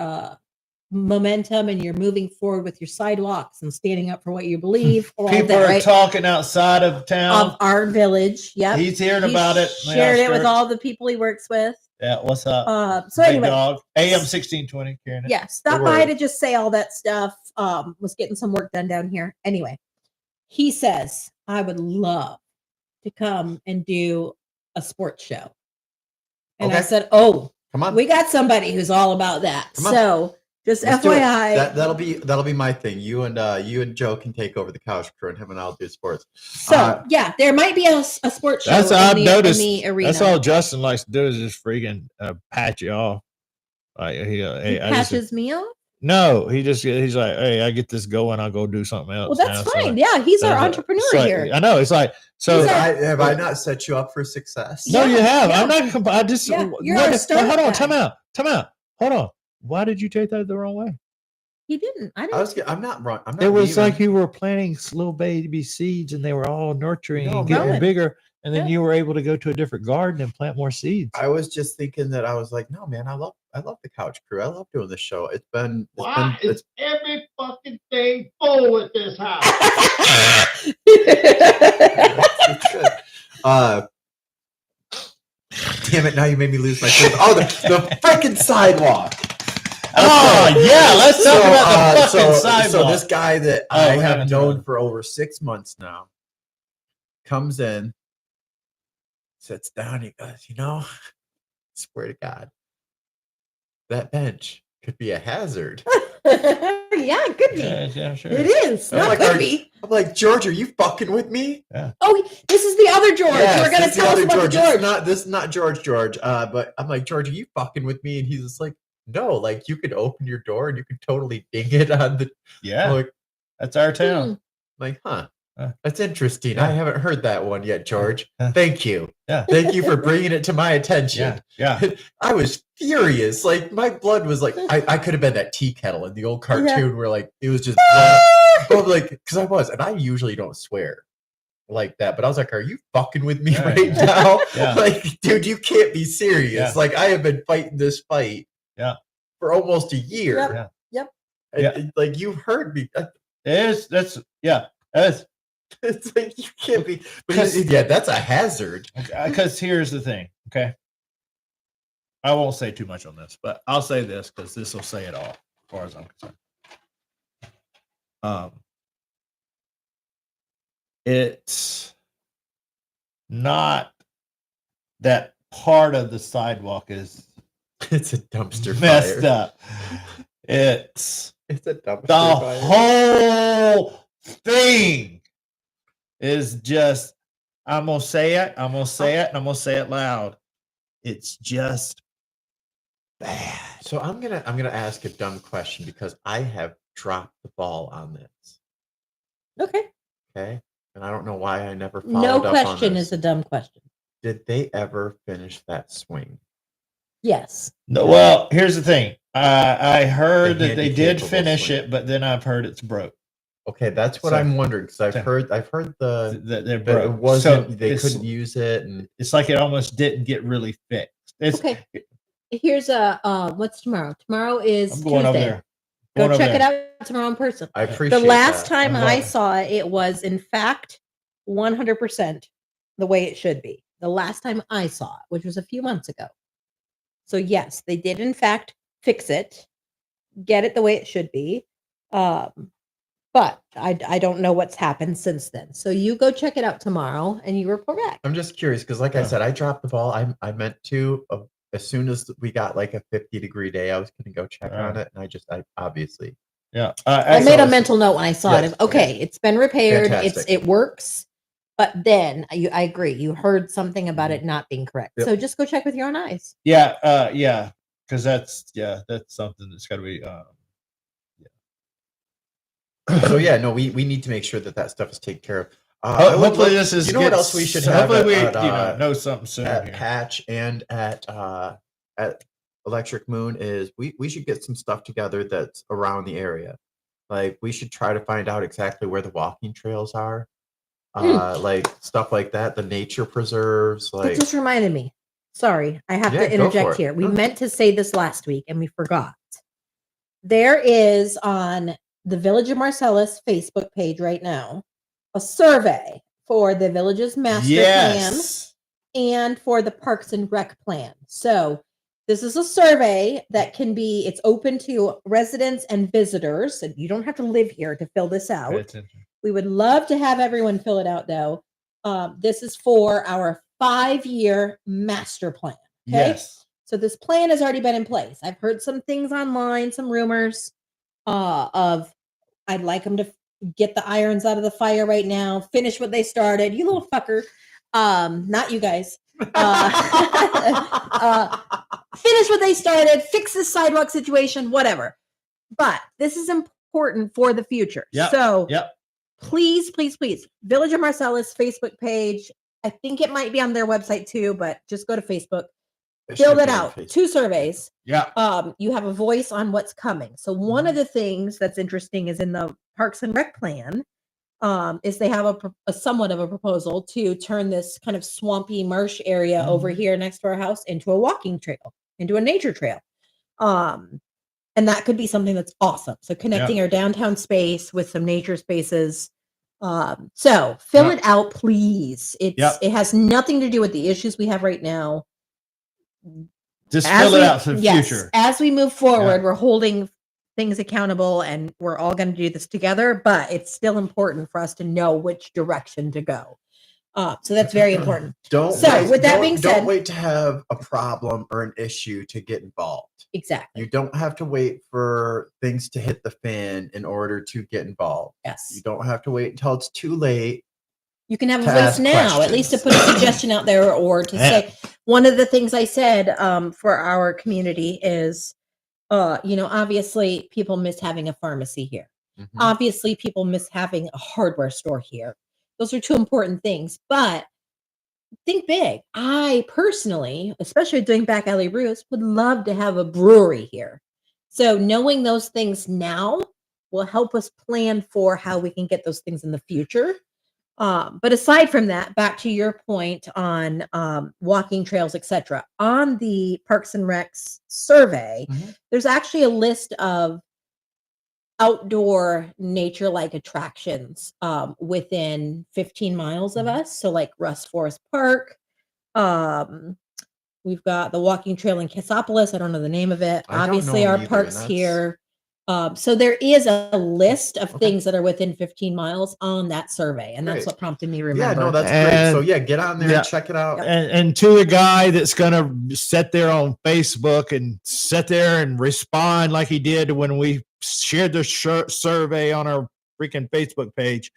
momentum, and you're moving forward with your sidewalks and standing up for what you believe." All of People that, are right? talking outside of town. Of our village. Yep. He's hearing He about it. on the Shared it with outskirts. all the people he works with. Yeah. What's up? So Big anyway, dog. AM 1620. Carrying it. yeah, stop Good by word. to just say all that stuff. Was getting some work done down here. Anyway, he says, I would love to come and do a sports show. And I Okay. said, oh, come on. we got somebody who's all about that. Come on. So just Let's do it. FYI. That'll be my thing. You and Joe can take over the couch crew, and him and I'll do sports. So yeah, there might be a sports show That's all I've in noticed. the arena. That's all Justin likes to do is just freaking patch you off. Like He hey, patches me off. no, he's like, hey, I get this going. I'll go do something else. Well, that's now. So, fine. Yeah, he's our uh, entrepreneur it's like- here. I know. It's like so. He's our- Have I not set you up for success? No, you have. Yeah. I'm not. I just. Yeah, you're what our if- startup hold on. guy. Time out. Time out. Hold on. Why did you take that the wrong way? He didn't. I didn't. I'm not wrong. I'm not. It was leaving. like you were planting little baby seeds, and they were all nurturing No, and getting growing. bigger. And then Yeah. you were able to go to a different garden and plant more seeds. I was just thinking that I was like, no, man, I love the couch crew. I love doing this show. It's been every fucking thing full with this house? it's good. Damn it! Now you made me lose my train. Oh, the freaking sidewalk. Oh yeah, let's talk about the fucking So sidewalk. this guy that Oh, I we're have having known fun. for over 6 months now comes in, sits down. He goes, swear to God, that bench could be a hazard. Yeah, it could be. yeah, sure. It is. I'm Not like, could are- be. I'm like, George, are you fucking with me? Oh, this is the other George. Yes, You're going this to is tell us other about the This is George. This is not George. But I'm like, George, are you fucking with me? And he's just like, no, like you could open your door and you could totally ding it on the. Yeah, I'm like, that's our town. like, huh? Uh, That's interesting. yeah. I haven't heard that one yet, George. Yeah. Thank you. Yeah. Thank you for bringing it to my attention. Yeah, I was furious. Like my blood was like, I could have been that tea kettle in the old cartoon where like it was just blood. Like, because I was, and I usually don't swear like that, but I was like, are you fucking with me Yeah, right yeah. now? Yeah. Like, dude, you can't be serious. Yeah. Like, I have been fighting this fight for almost a year. Yep. Yeah. Yep. And, like, you've heard me. It is. That's yeah. That's It's like you can't be. But Because- yeah, that's a hazard. because here's the thing. Okay, I won't say too much on this, but I'll say this because this will say it all, as far as I'm concerned. It's not that part of the sidewalk is It's a dumpster messed fire. up. It's It's a dumpster the fire. whole thing is just, I'm gonna say it, I'm gonna say it, and I'm gonna say it loud. It's just bad. So I'm gonna ask a dumb question because I have dropped the ball on this. Okay. Okay, and I don't know why I never followed No up on question this. is a dumb question. Did they ever finish that swing? Yes. No, well, here's the thing. I heard The that they did handy-capable finish swing. it, but then I've heard it's broke. Okay, that's what So- I'm wondering because I've so- heard the That they're that broke. it wasn't So they it's- couldn't use it and It's like it almost didn't get really fixed. It's, Okay. Here's a what's tomorrow? Tomorrow is I'm going Tuesday. over there. Go Going over check it there. out tomorrow in person. I appreciate The last that. time I'm I going- saw it, it was in fact 100% the way it should be. The last time I saw it, which was a few months ago. So yes, they did in fact fix it, get it the way it should be. But I don't know what's happened since then. So you go check it out tomorrow and you report back. I'm just curious because, like I Yeah. said, I dropped the ball. I meant to as soon as we got like a 50-degree day, I was going to go check on it, and I obviously Yeah. I made a mental note when I saw Yes, it. Okay, it's been repaired. Fantastic. It works. But then I agree. You heard something about it not being correct. Yep. So just go check with your own eyes. Yeah. Yeah. Because that's something that's got to be. so yeah, no, we need to make sure that stuff is taken care of. I would Hopefully, love- this is. You know what else we should have? Hopefully, we at, know something soon. at Here. Patch and at Electric Moon is we should get some stuff together that's around the area. Like we should try to find out exactly where the walking trails are, like stuff like that. The nature preserves, It like just reminded me. Sorry, I have Yeah, to go for interject it. here. We Huh. meant to say this last week and we forgot. There is on the Village of Marcellus Facebook page right now a survey for the village's master plan Yes. and for the Parks and Rec plan. So this is a survey that can be, it's open to residents and visitors. And you don't have to live here to fill this Pay out. attention. We would love to have everyone fill it out though. This is for our 5-year master plan. Okay? Yes. So this plan has already been in place. I've heard some things online, some rumors of I'd like them to get the irons out of the fire right now, finish what they started. You little fucker. Not you guys. Finish what they started, fix this sidewalk situation, whatever. But this is important for the future. Yep. So Yep. please, please, please, Village of Marcellus Facebook page. I think it might be on their website too, but just go to Facebook. it Fill should it be on out. Facebook. 2 surveys. Yeah. You have a voice on what's coming. So one of the things that's interesting is in the Parks and Rec plan, is they have a somewhat of a proposal to turn this kind of swampy marsh area over here next to our house into a walking trail, into a nature trail. And that could be something that's awesome. So connecting our downtown space with some nature spaces. So fill Yep. it out, please. Yep. It has nothing to do with the issues we have right now. Just As fill it we- out for the yes, future. As we move forward, we're holding things accountable and we're all going to do this together, but it's still important for us to know which direction to go. So that's very important. Don't So, wait, with that don't- being said- don't wait to have a problem or an issue to get involved. Exactly. You don't have to wait for things to hit the fan in order to get involved. Yes. You don't have to wait until it's too late. You can have a to voice ask now, at least to put a suggestion out there or to Yeah. say one of the things I said for our community is, obviously people miss having a pharmacy here. Mhm. Obviously people miss having a hardware store here. Those are 2 important things, but think big. I personally, especially doing Back Alley Brews, would love to have a brewery here. So knowing those things now will help us plan for how we can get those things in the future. But aside from that, back to your point on walking trails, etc. On the Parks and Recs survey, Mhm. there's actually a list of outdoor nature-like attractions within 15 miles of us. So like Rust Forest Park, We've got the walking trail in Cassopolis. I don't know the name of it. I don't Obviously, know our either, parks and that's- here. So there is a list of Okay. things that are within 15 miles on that survey, and that's Great. what prompted me to Yeah, remember. no, that's great. So And- yeah, get on there yeah. and check it out. Yep. And to the guy that's gonna sit there on Facebook and sit there and respond like he did when we shared the survey on our freaking Facebook page,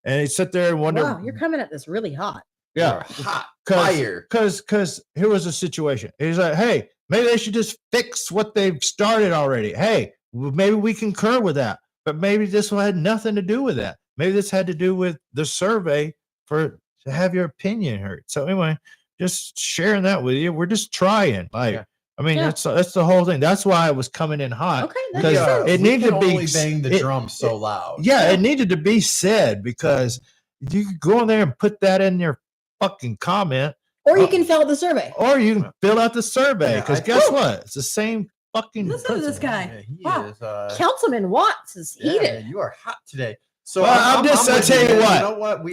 and he sit there and wonder, Wow, you're coming at this really hot. yeah, You're hot Cause- fire. because here was a situation. He's like, hey, maybe they should just fix what they've started already. Hey, maybe we concur with that, but maybe this one had nothing to do with that. Maybe this had to do with the survey to have your opinion heard. So anyway, just sharing that with you. We're just trying. Like, Yeah. I mean, Yeah. that's the whole thing. That's why I was coming in hot. Okay, that Because makes sense. it we needed can to be only bang the it- drum so loud. Yeah, it needed to be said because you could go in there and put that in your fucking comment, Or you can fill out the survey. or you can fill out the survey. Yeah, Because I- guess Woo! what? It's the same fucking. Listen to this principle. guy. Yeah, he Wow. is. Councilman Watts is Yeah, heated. man, you are hot today. So Well, I'll with tell you man. what. You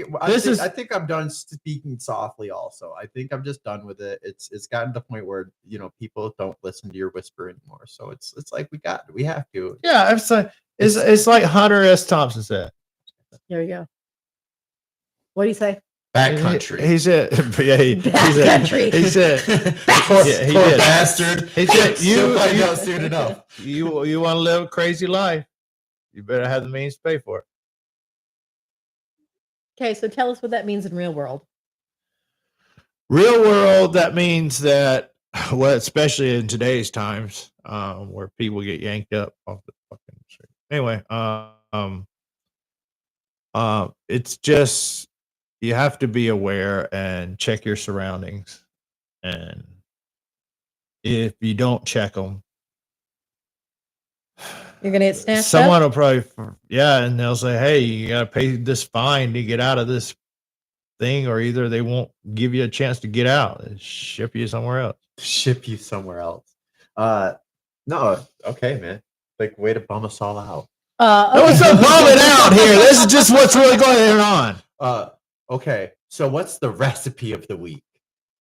know what? This I think I'm done speaking softly. Also, I think I'm just done with it. It's gotten to the point where people don't listen to your whisper anymore. So it's like we have to. Yeah, it's like Hunter S. Thompson said. There you go. What do you say? Backcountry. He said, yeah, he said, Backcountry. he said, Poor, Yeah, he poor did. bastard. he said, You'll find out soon enough. you want to live a crazy life, you better have the means to pay for it. Okay, so tell us what that means in real world. Real world, that means that, well, especially in today's times, where people get yanked up off the fucking street. Anyway, it's just you have to be aware and check your surroundings, and if you don't check them, You're gonna get snatched someone up. will probably, yeah, and they'll say, hey, you got to pay this fine to get out of this thing, or either they won't give you a chance to get out and ship you somewhere else. Ship you somewhere else. No, okay, man. Like, way to bum us all out. No, it's not bumming out here. This is just what's really going on. Okay. So what's the recipe of the week?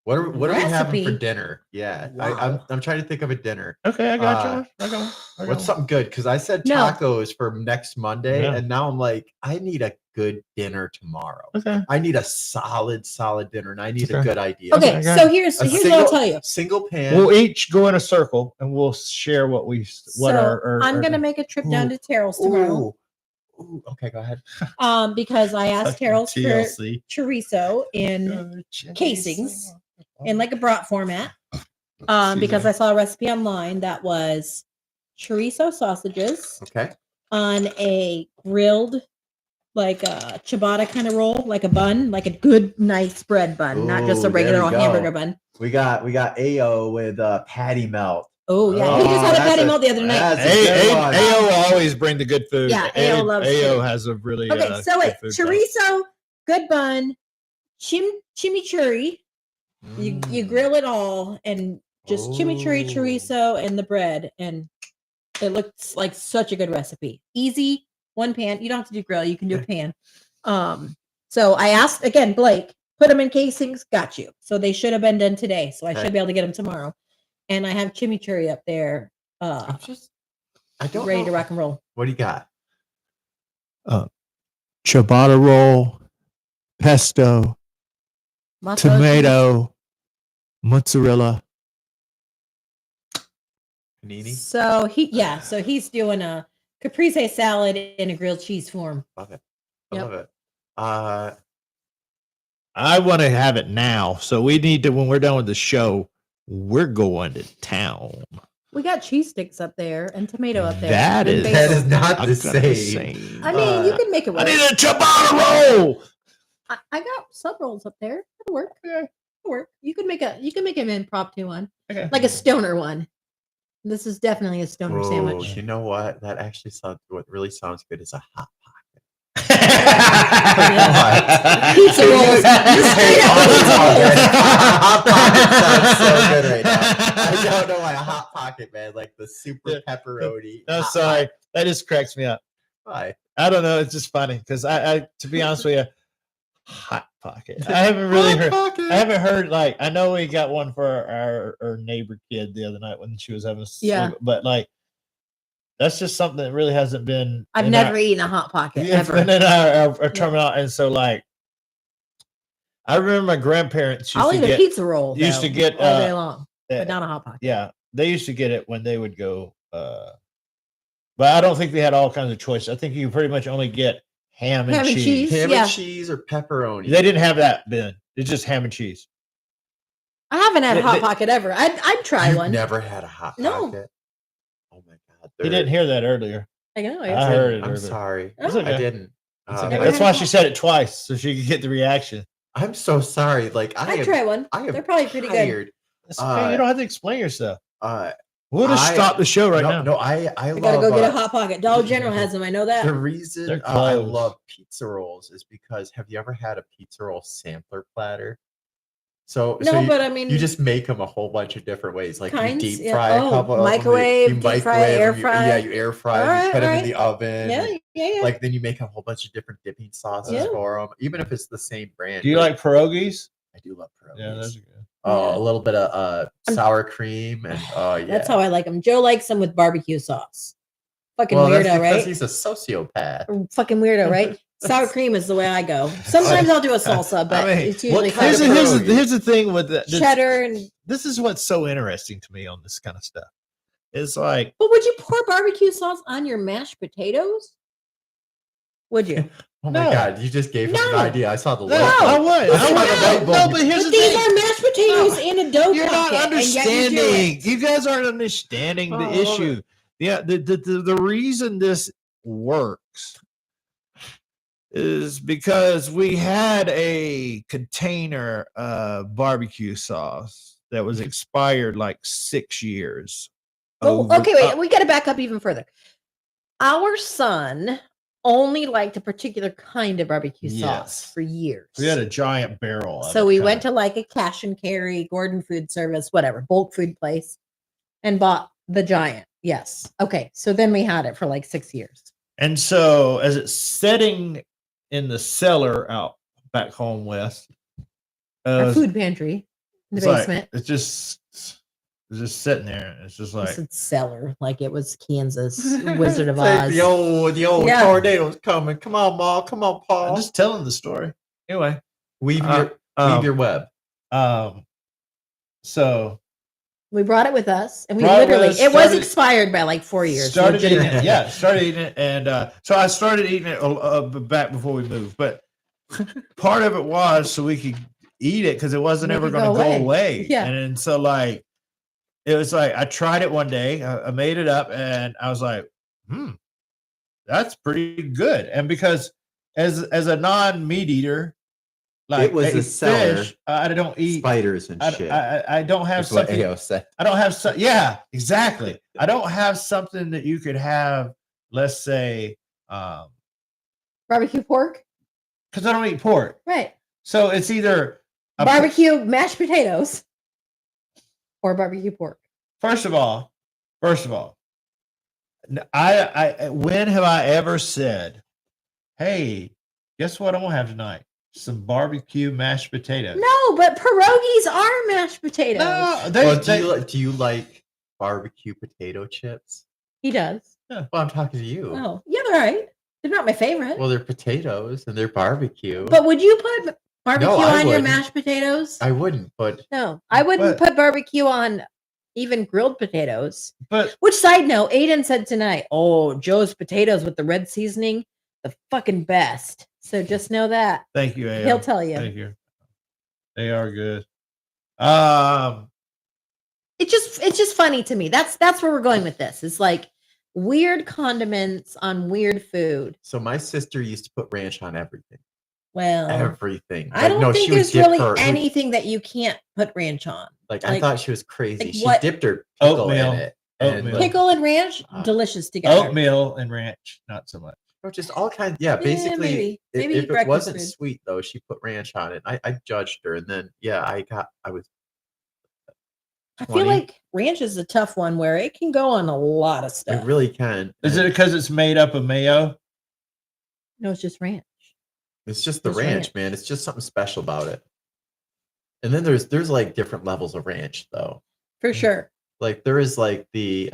What are we having for Recipe? dinner? Yeah, Wow. I'm trying to think of a dinner. Okay, I got you. I got What's one. something good? Because I said No. tacos for next Monday, Yeah. and now I'm like, I need a good dinner tomorrow. Okay. I need a solid dinner, and I need a Okay. good idea. Okay, I got so it. here's A what I'll single- tell you. Single pan. We'll each go in a circle and we'll share what So I'm gonna make a trip down to Terrell's tomorrow. Ooh, okay, go ahead. Because I asked Terrell's for TLC. chorizo in casings in like a brat format. Because I saw a recipe online that was chorizo sausages Okay. on a grilled, like a ciabatta kind of roll, like a bun, like a good, nice bread bun, not just Ooh, a regular there old we go. hamburger bun. We got AO with patty melt. Oh yeah, Oh, we just had a that's patty a- melt the other night. that's a good one. AO will always bring the good food. Yeah, AO loves AO food. has a really Okay, so good wait, food chorizo, good bun, chimichurri. You grill it all and just chimichurri, Ooh. chorizo, and the bread, and it looks like such a good recipe. Easy, one pan. You don't have to do grill. You can do a pan. So I asked again, Blake, put them in casings. Got you. So they should have been done today. So I Okay. should be able to get them tomorrow. And I have chimichurri up there, I don't ready know. to rock and roll. What do you got? Ciabatta roll, pesto, Mozzarella cheese. tomato, mozzarella. Panini. So so he's doing a caprese salad in a grilled cheese form. Love it. Yep. Love it. I want to have it now. So we need to, when we're done with the show, we're going to town. We got cheese sticks up there and tomato up there. That and is- That basil. is not I'm the gonna same. say- I mean, you can make it I work. need a ciabatta roll. I got sub rolls up there. It'll work. It'll work. You can make an impromptu one, Okay. like a stoner one. This is definitely a stoner Oh, sandwich. you know what? That actually sounds. What really sounds good is a hot Pizza rolls. You Straight up hot pizza rolls. pocket sounds so good right now. I don't know why a hot pocket, man. Like the super pepperoni. No, hot sorry. That just cracks me up. Why? I don't know. It's just funny because I to be honest with you, hot Pocket. I haven't really Hot heard. Pocket. I haven't heard like I know we got one for our neighbor kid the other night when she was having a Yeah. sleep, but like that's just something that really hasn't been. I've in never eaten a Hot Pocket It's ever. been in our terminal, and so like I remember my grandparents used I'll to eat a get pizza roll. used to though, get, all day long, uh, but not a Hot Pocket. yeah, they used to get it when they would go. But I don't think they had all kinds of choices. I think you pretty much only get ham and cheese. Ham Yeah. and cheese or pepperoni. They didn't have that then. It's just ham and cheese. I haven't had They- Hot they- Pocket ever. I'd try You've one. never had a Hot No. Pocket? Oh my god. You didn't hear that earlier. I know. I it's- heard it I'm earlier. sorry. It's okay. I didn't. It's Uh, okay. Never That's had why a she Hot said it twice so she could get the reaction. I'm so sorry. Like I I'd am try one. I am They're probably pretty good. tired. It's okay. You don't have to explain yourself. Uh, We'll just I- stop the show right no, now. no, I I love gotta go get a Hot Pocket. Dollar General has them. I know that. the reason They're I close. love pizza rolls is because have you ever had a pizza roll sampler platter? So No, you, but I mean, you just make them a whole bunch of different ways. Like Kinds, you deep yeah. fry a Oh, couple of them, microwave, you deep fry, microwave air them, fry. yeah, you air fry, them, you Alright, put them in alright. the oven. yeah, yeah. Like then you make a whole bunch of different dipping sauces Yeah. for them, even if it's the same brand. Do you but like pierogies? I do love pierogies. Yeah, those are good. Oh, Yeah. a little bit of sour cream and oh yeah. That's how I like them. Joe likes them with barbecue sauce. Fucking well, that's weirdo, because right? he's a sociopath. Fucking weirdo, right? Sour cream is the way I go. Sometimes I'll do a salsa, but mean, it's usually what kind Here's, of fucking here's, pierogi? the, here's the thing with that. cheddar. And This is what's so interesting to me on this kind of stuff. It's like but would you pour barbecue sauce on your mashed potatoes? Would you? Oh my No. god, you just gave him No. an idea. I saw the no, logo. I would. Let's I talk would. about No, both. but here's But the these thing. are mashed potatoes No. in a dough You're not pocket, and yet you do understanding. it. You guys aren't understanding the Oh. issue. Yeah, the reason this works is because we had a container of barbecue sauce that was expired like 6 years. Oh, over- okay, wait. We got to back up even further. Our son only liked a particular kind of barbecue sauce Yes. for years. we had a giant barrel. of So it, we kinda. went to like a cash and carry, Gordon Food Service, whatever, bulk food place, and bought the giant. Yes. Okay. So then we had it for like 6 years. And so as it's sitting in the cellar out back home west, Our food pantry in the it's like- basement. it's just sitting there. And it's just I like said cellar, like it was Kansas Wizard of It's like Oz. the old Yeah. tornado's coming. Come on, Ma. Come on, Paul. I'm just telling the story. Anyway, weave uh, your web. So We brought it with us, and we Brought it with literally us, it was started- expired by like 4 years. started eating legitimately. it. Yeah, started eating it, and so I started eating it back before we moved. But part of it was so we could eat it because it wasn't Make ever it going to go go away. away. Yeah. And so like it was like I tried it one day. I made it up, and I was like, that's pretty good. And because as a non-meat eater, like It was a a seller. fish, I don't eat. Spiders and shit. I don't have That's what something. AO said. I don't have yeah, exactly. I don't have something that you could have, let's say, Barbecue pork, because I don't eat pork. right? So it's either Barbecue mashed potatoes or barbecue pork. First of all, I when have I ever said, "Hey, guess what I'm gonna have tonight? Some barbecue mashed potatoes." No, but pierogies are mashed potatoes. No, Well, do you like barbecue potato chips? He does. Well, I'm talking to you. Oh, yeah, they're all right. They're not my favorite. Well, they're potatoes and they're barbecue. But would you put barbecue I on your wouldn't. mashed potatoes? I wouldn't, but No, I wouldn't But- put barbecue on even grilled potatoes. but Which side note, Aiden said tonight, oh, Joe's potatoes with the red seasoning, the fucking best. So just know that. thank you, He'll Al. tell you. Thank you. They are good. It's just funny to me. That's where we're going with this. It's like weird condiments on weird food. so my sister used to put ranch on everything. Well, Everything. I don't think she would there's dip really her- anything that you can't put ranch on. Like I like- thought she was crazy. like She what? dipped her pickle Oatmeal. in it. And Oatmeal. like, Pickle and ranch, delicious together. Oatmeal and ranch, not so much. just all kinds. Yeah, basically, maybe. if- Maybe if it breakfast wasn't food. sweet though, she put ranch on it. I judged her, and then yeah, I was. I feel 20. like ranch is a tough one where it can go on a lot of stuff. It really can. Is it and because it's made up of mayo? No, it's just ranch. It's just the It's ranch, ranch. man. It's just something special about it. And then there's like different levels of ranch though. For sure. Like there is like the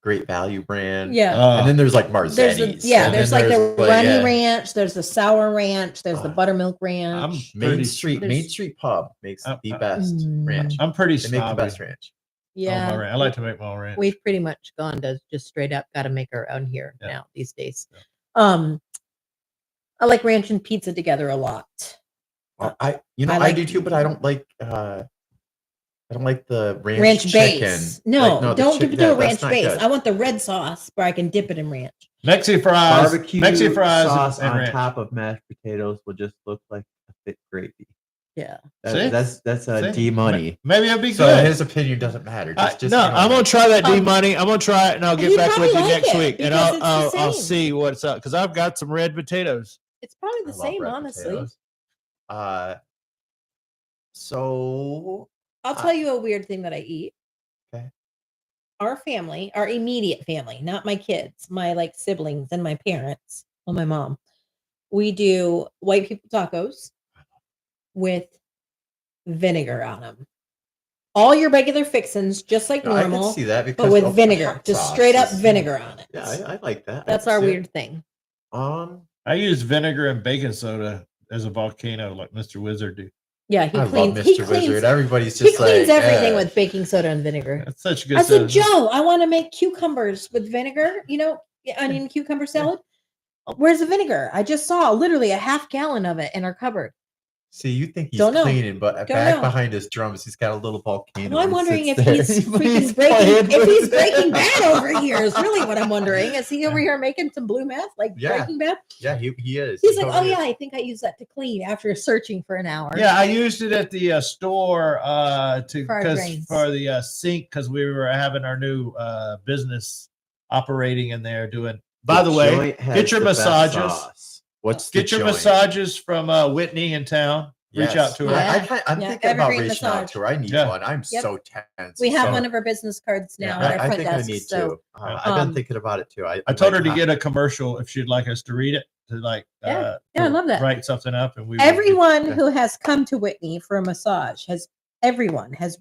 Great Value brand. Yeah. And then there's like There's Marzetti's. the, yeah, and there's then like the like, runny yeah, ranch, there's the sour ranch, there's the buttermilk ranch. Main Street There's- Pub makes the best ranch. I'm pretty They make the snobby. best ranch. Yeah. I like to make my own ranch. We've pretty much gone to just straight up got to make our own here Yeah. now these days. Yeah. I like ranch and pizza together a lot. I like- do too, but I don't like the Ranch chicken. base. No, the don't chick- dip it to a that- that's ranch not base. good. I want the red sauce where I can dip it in ranch. Mexi fries, Barbecue Mexi fries sauce and on ranch. top of mashed potatoes will just look like a thick gravy. Yeah. See? That's a See? D money. Maybe it'll be So good. his opinion doesn't matter. No, you know, I'm gonna try that D Um, money. I'm gonna try it, and I'll get you'd back with probably you like next it week, and because it's the I'll same. see what's up because I've got some red potatoes. It's probably the I love same, red honestly. potatoes. So I'll tell you a weird thing that I eat. Okay. Our family, our immediate family, not my kids, my like siblings and my parents, well, my mom, we do white people tacos with vinegar on them. All your regular fixins, just like I can normal, see that because but with of vinegar, hot just sauce straight up is- vinegar on it. Yeah, I like that. I That's can our see it. weird thing. I use vinegar and baking soda as a volcano, like Mr. Wizard do. Yeah, he I cleans. love He Mr. cleans. Wizard. Everybody's He just cleans like everything yeah. with baking soda and vinegar. That's such good I said, stuff. Joe, I want to make cucumbers with vinegar. You know, onion cucumber salad. Where's the vinegar? I just saw literally a half gallon of it in our cupboard. See, you think he's Don't know. cleaning, but Don't back know. behind his drums, he's got a little volcano. Well, I'm He wondering if sits there. he's freaking He's breaking. playing If he's with breaking it. bad over here is really what I'm wondering. Is he over here making some blue meth, like Yeah. Breaking Bad? Yeah, he is. He's He like, oh totally yeah, is. I think I used that to clean after searching for an hour. Yeah, I used it at the store to For our because drains. for the sink because we were having our new business operating in there doing. By the way, joint has get your the best massages. sauce. What's the Get your joint? massages from Whitney in town. Reach out to her. Yeah. I'm Yeah, thinking about evergreen reaching out massage. to her. I need Yeah. one. I'm Yep. so tense. We have so, one of our business cards now Yeah, at our I front think desk. I need so to. I've been um, thinking about it too. I told her to like, get a commercial if she'd like us to read it to like Yeah, I love that. write something up and we will. everyone Yeah. who has come to Whitney for a massage has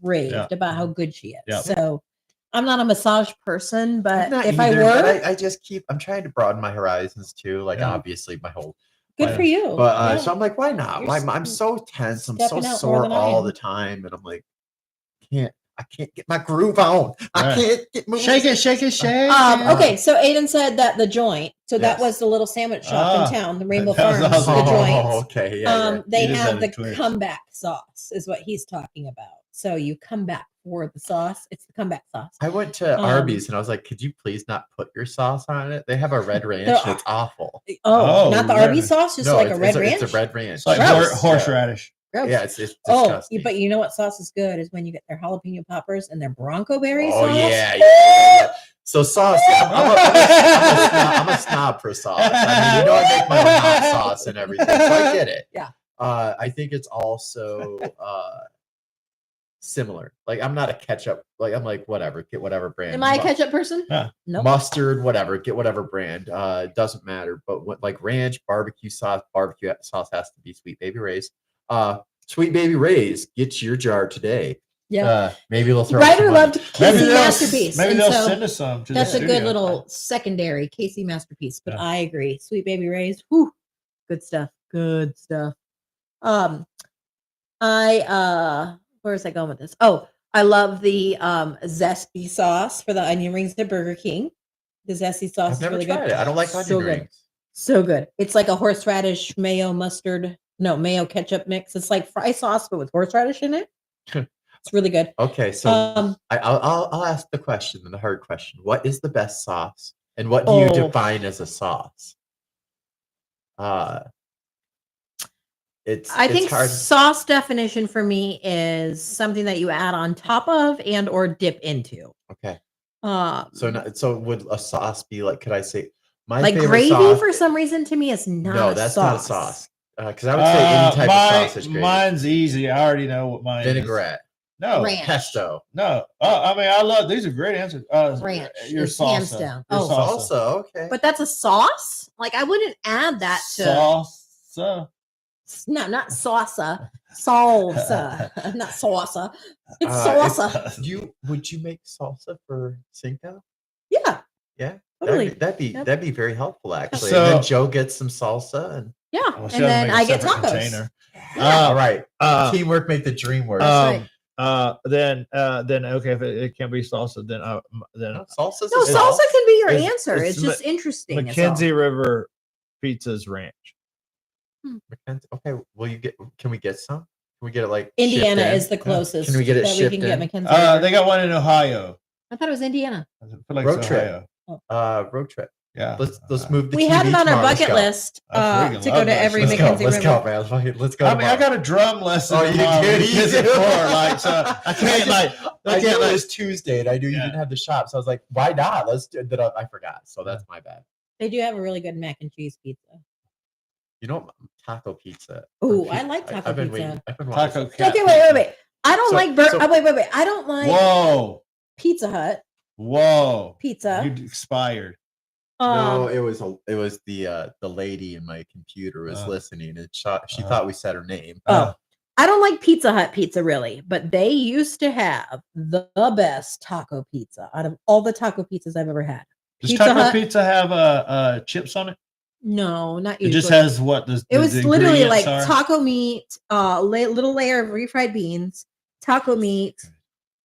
raved Yeah. about how good she is. Yeah. So I'm not a massage person, I'm but not if either, I but were, I just I'm trying to broaden my horizons too. Like Yeah. obviously my whole good for you. But Yeah. so I'm like, why not? You're Why I'm so tense. I'm so stepping out more sore than I all am. the time, and I'm like, I can't get my groove on. I Right. can't get moving. Shake it, shake it, shake. Okay, so Aiden said that the joint. So that Yes. was the little sandwich shop Ah, in town, the Rainbow that was Farms, awesome. the Oh, joint. okay, yeah. They You just have had the a twitch. comeback sauce, is what he's talking about. So you come back for the sauce. It's the comeback sauce. I went to Um, Arby's and I was like, could you please not put your sauce on it? They have a red ranch. There And it's awful. Oh, Oh, not the red Arby's ranch. sauce, just No, like a it's- red it's ranch. It's a red ranch. It's like Gross. horseradish. Gross. Yeah, it's Oh, disgusting. but you know what sauce is good is when you get their jalapeno poppers and their Bronco berry Oh sauce. yeah. So sauce. I'm a snob for sauce. I mean, I make my own hot sauce and everything, so I get it. Yeah. I think it's also similar. Like I'm not a ketchup. Like I'm like whatever. Get whatever brand. Am I a ketchup person? Yeah. Nope. Mustard, whatever. Get whatever brand. It doesn't matter. But what like ranch, barbecue sauce has to be Sweet Baby Ray's. Sweet Baby Ray's. Get your jar today. Yeah. Maybe they'll throw. Ryder some loved money. Casey Masterpiece. Maybe and they'll so send us some. To that's the a good studio. little secondary Casey Masterpiece. But Yeah. I agree. Sweet Baby Ray's. Whew, good stuff. Good stuff. Where was I going with this? Oh, I love the zesty sauce for the onion rings at Burger King. The zesty sauce I've is never really tried good. it. I don't like So onion good. rings. So good. It's like a horseradish mayo mayo ketchup mix. It's like fry sauce but with horseradish in it. It's really good. Okay, so I'll ask the question, the hard question. What is the best sauce, and what do you define as a sauce? I think hard. sauce definition for me is something that you add on top of and or dip into. Okay, Um, so would a sauce be like? Could I say my like favorite gravy sauce? for some reason to me is not No, a that's sauce. not a sauce. Because I would say any type of sausage gravy. Mine's easy. I already know what mine Vinaigrette, is. No, Ranch. pesto, no. I mean, I love these are great answers. Ranch Your is hands salsa. down. Your Oh. salsa. salsa. Okay, But that's a sauce? Like I wouldn't add that to Salsa. not salsa. Salsa. Not salsa. It's salsa. Would you make salsa for Cinco? Yeah. Yeah. Totally. That'd be very helpful actually. So- and then Joe gets some salsa and Yeah. Well, And she has to then make a I get separate tacos. container. all right. Uh, Teamwork make the dream work. right. Then okay, if it can't be salsa, then No, salsa's No, a salsa sauce. can be your It's- answer. it's It's just interesting. that's all. Mackenzie River Pizza's Ranch. Mackenzie- Okay, can we get some? Can we get it like Indiana shipped in? is the closest. Can we get it that we shipped can get in? Mackenzie River. They got one in Ohio. I thought it was Indiana. I feel like Road it's trip. Ohio. Road trip. Yeah. Let's move the We TV had it on our tomorrow. Let's bucket go. list I freaking to go love to that every shit. Let's go. Mackenzie Let's River. go, man. Let's go. I mean, I tomorrow. got a drum lesson. Oh, you tomorrow did? with You kids did? at 4, like, so I can't like I I knew can't it like was Tuesday, and I knew you Yeah. didn't have the shop, so I was like, "Why not? Let's do it." I forgot, so that's my bad. They do have a really good mac and cheese pizza. You know, taco pizza. Ooh, I like taco I've been pizza. waiting. I've been taco wanting cat. Okay, wait. I don't So- like so- wait. I don't like Whoa. Pizza Hut Whoa. pizza. You expired. No, it was the lady in my computer was listening, and she thought we said her name. I don't like Pizza Hut pizza really, but they used to have the best taco pizza out of all the taco pizzas I've ever had. Does Pizza taco Hut? pizza have chips on it? No, not It usually. just has what the It was the literally like ingredients are? taco meat, little layer of refried beans, taco meat,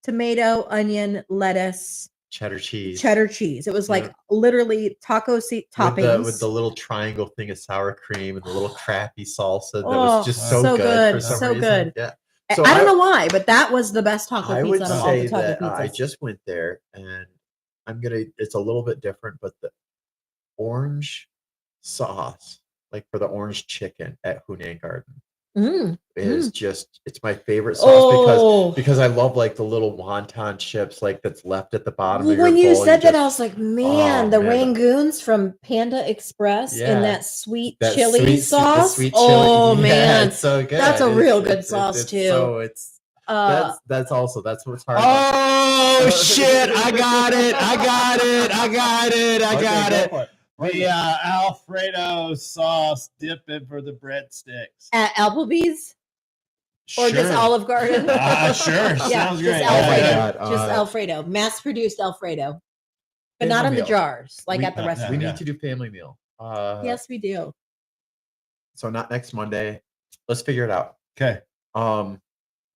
tomato, onion, lettuce, Cheddar cheese. cheddar cheese. It was like Yeah. literally taco toppings. with the little triangle thing of sour cream and the little crappy salsa that Oh, was just so so, good. For good, some so reason. good. Yeah. I So don't know why, but that was the best taco I would pizza out of all say the taco that pizzas. I just went there, and it's a little bit different, but the orange sauce, like for the orange chicken at Hunan Garden, Mm. is just it's my favorite sauce Oh, because I love like the little wonton chips like that's left at the bottom well, of your when you bowl. said that, I just- was like, man, the man. Rangoons from Panda Express Yeah. and that sweet that chili the sauce. sweet chili. Oh Yeah, man, it's so good. That's a real good It's- sauce, it's too. So it's that's what's hard. Oh shit! I got it! The Alfredo sauce dipping for the breadsticks. at Applebee's or just Olive Garden. Sure, Yeah, sounds just great. Alfredo. God, Just Alfredo, mass-produced Alfredo, but not Family in the meal. jars like We- at the yeah, restaurant. We yeah. need to do family meal. Yes, we do. So not next Monday. Let's figure it out. Okay,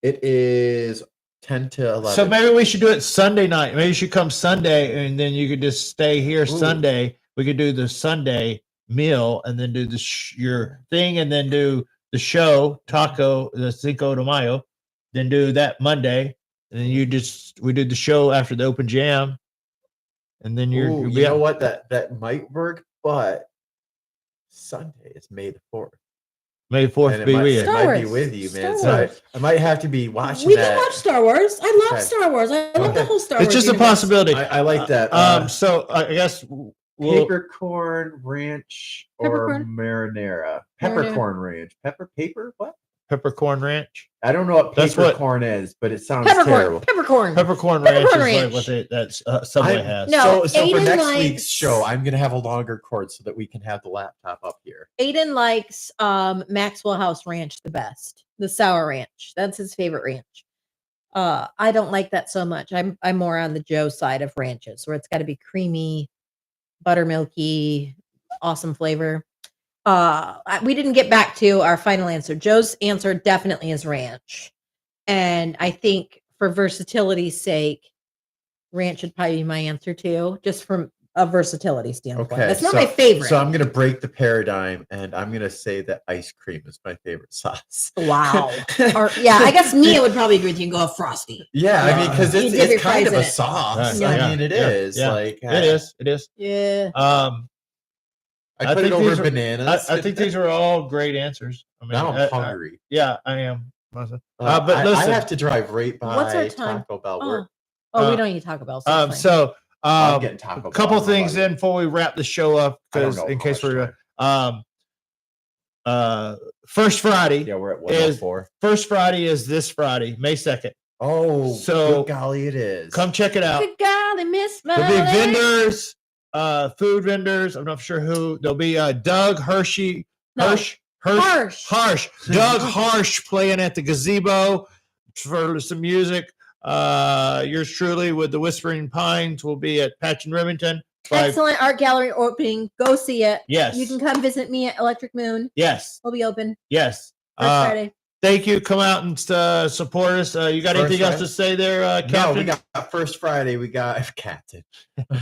It is 10 to 11. so maybe we should do it Sunday night. Maybe you should come Sunday, and then you could just stay here Sunday. We could do the Sunday meal, and then do your thing, and then do the show taco the Cinco de Mayo. Then do that Monday, and then we did the show after the open jam, and then Ooh, you'll you know what? That might work, but Sunday is May the 4th. May 4th And be it might, with it you. Star might be Wars. with you, man. Star So Wars. I might have to be watching We that. can watch Star Wars. I love Okay. Star Wars. I love the Okay. whole Star Wars. It's just a universe. possibility. I like that. So I guess we'll Peppercorn ranch or Peppercorn? marinara? Marinara. Peppercorn ranch. Paper? What? Peppercorn Ranch. I don't know what That's what- peppercorn is, but it sounds Peppercorn. terrible. Peppercorn. Peppercorn Ranch Peppercorn is Ranch. like what that Subway I'm- has. No, so for Aiden next likes- week's show, I'm gonna have a longer cord so that we can have the laptop up here. Aiden likes Maxwell House Ranch the best. The sour ranch. That's his favorite ranch. I don't like that so much. I'm more on the Joe side of ranches where it's got to be creamy, buttermilky, awesome flavor. We didn't get back to our final answer. Joe's answer definitely is ranch. And I think for versatility's sake, ranch should probably be my answer too, just from a versatility standpoint. Okay, That's not my favorite. So I'm gonna break the paradigm, and I'm gonna say that ice cream is my favorite sauce. Wow. Or yeah, I guess Mia would probably agree with you and go frosty. Yeah, I mean, because You it's, dip your it's kind fries of in a it. sauce. Yeah, I mean, it is yeah. like It is. It is. Yeah. I I put it think over these are- bananas. I think these are all great answers. I mean, now I'm hungry. yeah, I am. But I listen, have to drive right by What's our time? Taco Bell. Oh, Uh, we don't need to talk about so so I'm getting Taco a Bell. couple I'm things about in before we wrap the show up, I don't because know in how case much we're first Friday. Yeah, we're at is- 104. First Friday is this Friday, May 2nd. Oh, so good golly, it is. Come check it out. Good golly, Miss There'll be Molly. vendors, food vendors. I'm not sure who. There'll be Doug Hershey. No. Harsh. Doug Harsh playing at the gazebo for some music. Yours truly with the Whispering Pines will be at Patch and Remington. Excellent art gallery opening. Go see it. Yes. You can come visit me at Electric Moon. Yes. We'll be open Yes. first Friday. Thank you. Come out and support us. You got First anything else Friday? to say there, Captain? No, we got First Friday. We got Captain.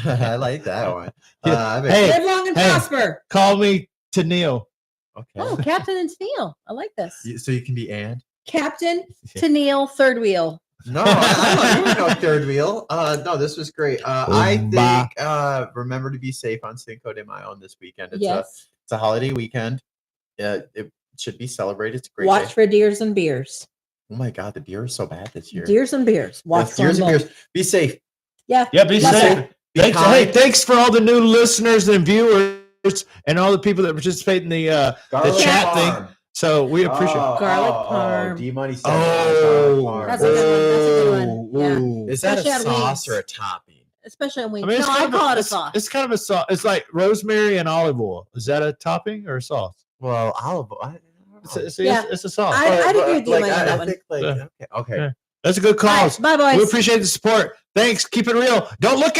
I like that one. Hey, Live long and prosper. Call me to Neil. Okay. Oh, Captain and Tennille. I like this. So you can be and. Captain Tennille, third wheel. No, I don't know third wheel. No, this was great. I think remember to be safe on Cinco de Mayo on this weekend. It's a holiday weekend. It should be celebrated. It's a great Watch day. for deers and beers. Oh my god, the beer is so bad this year. Deers and beers. Watch Yes, deers for and them beers. Be safe. Yeah. Yeah, be Love safe. that. Be Thanks, kind. hey, thanks for all the new listeners and viewers and all the people that participate in the chat thing. So we appreciate it. Garlic parm. D Money said That's a good one. That's a good one. Yeah. Is that a Especially on sauce wings. or a topping? Especially on wings. I mean, No, I call it a it's, sauce. it's kind of a sauce. It's like rosemary and olive oil. Is that a topping or a sauce? Well, olive oil. It's Yeah. a sauce. I'd agree with you on that one. think like, Yeah. okay. Yeah. That's a good All call. right, bye, boys. We appreciate the support. Thanks. Keep it real. Don't look at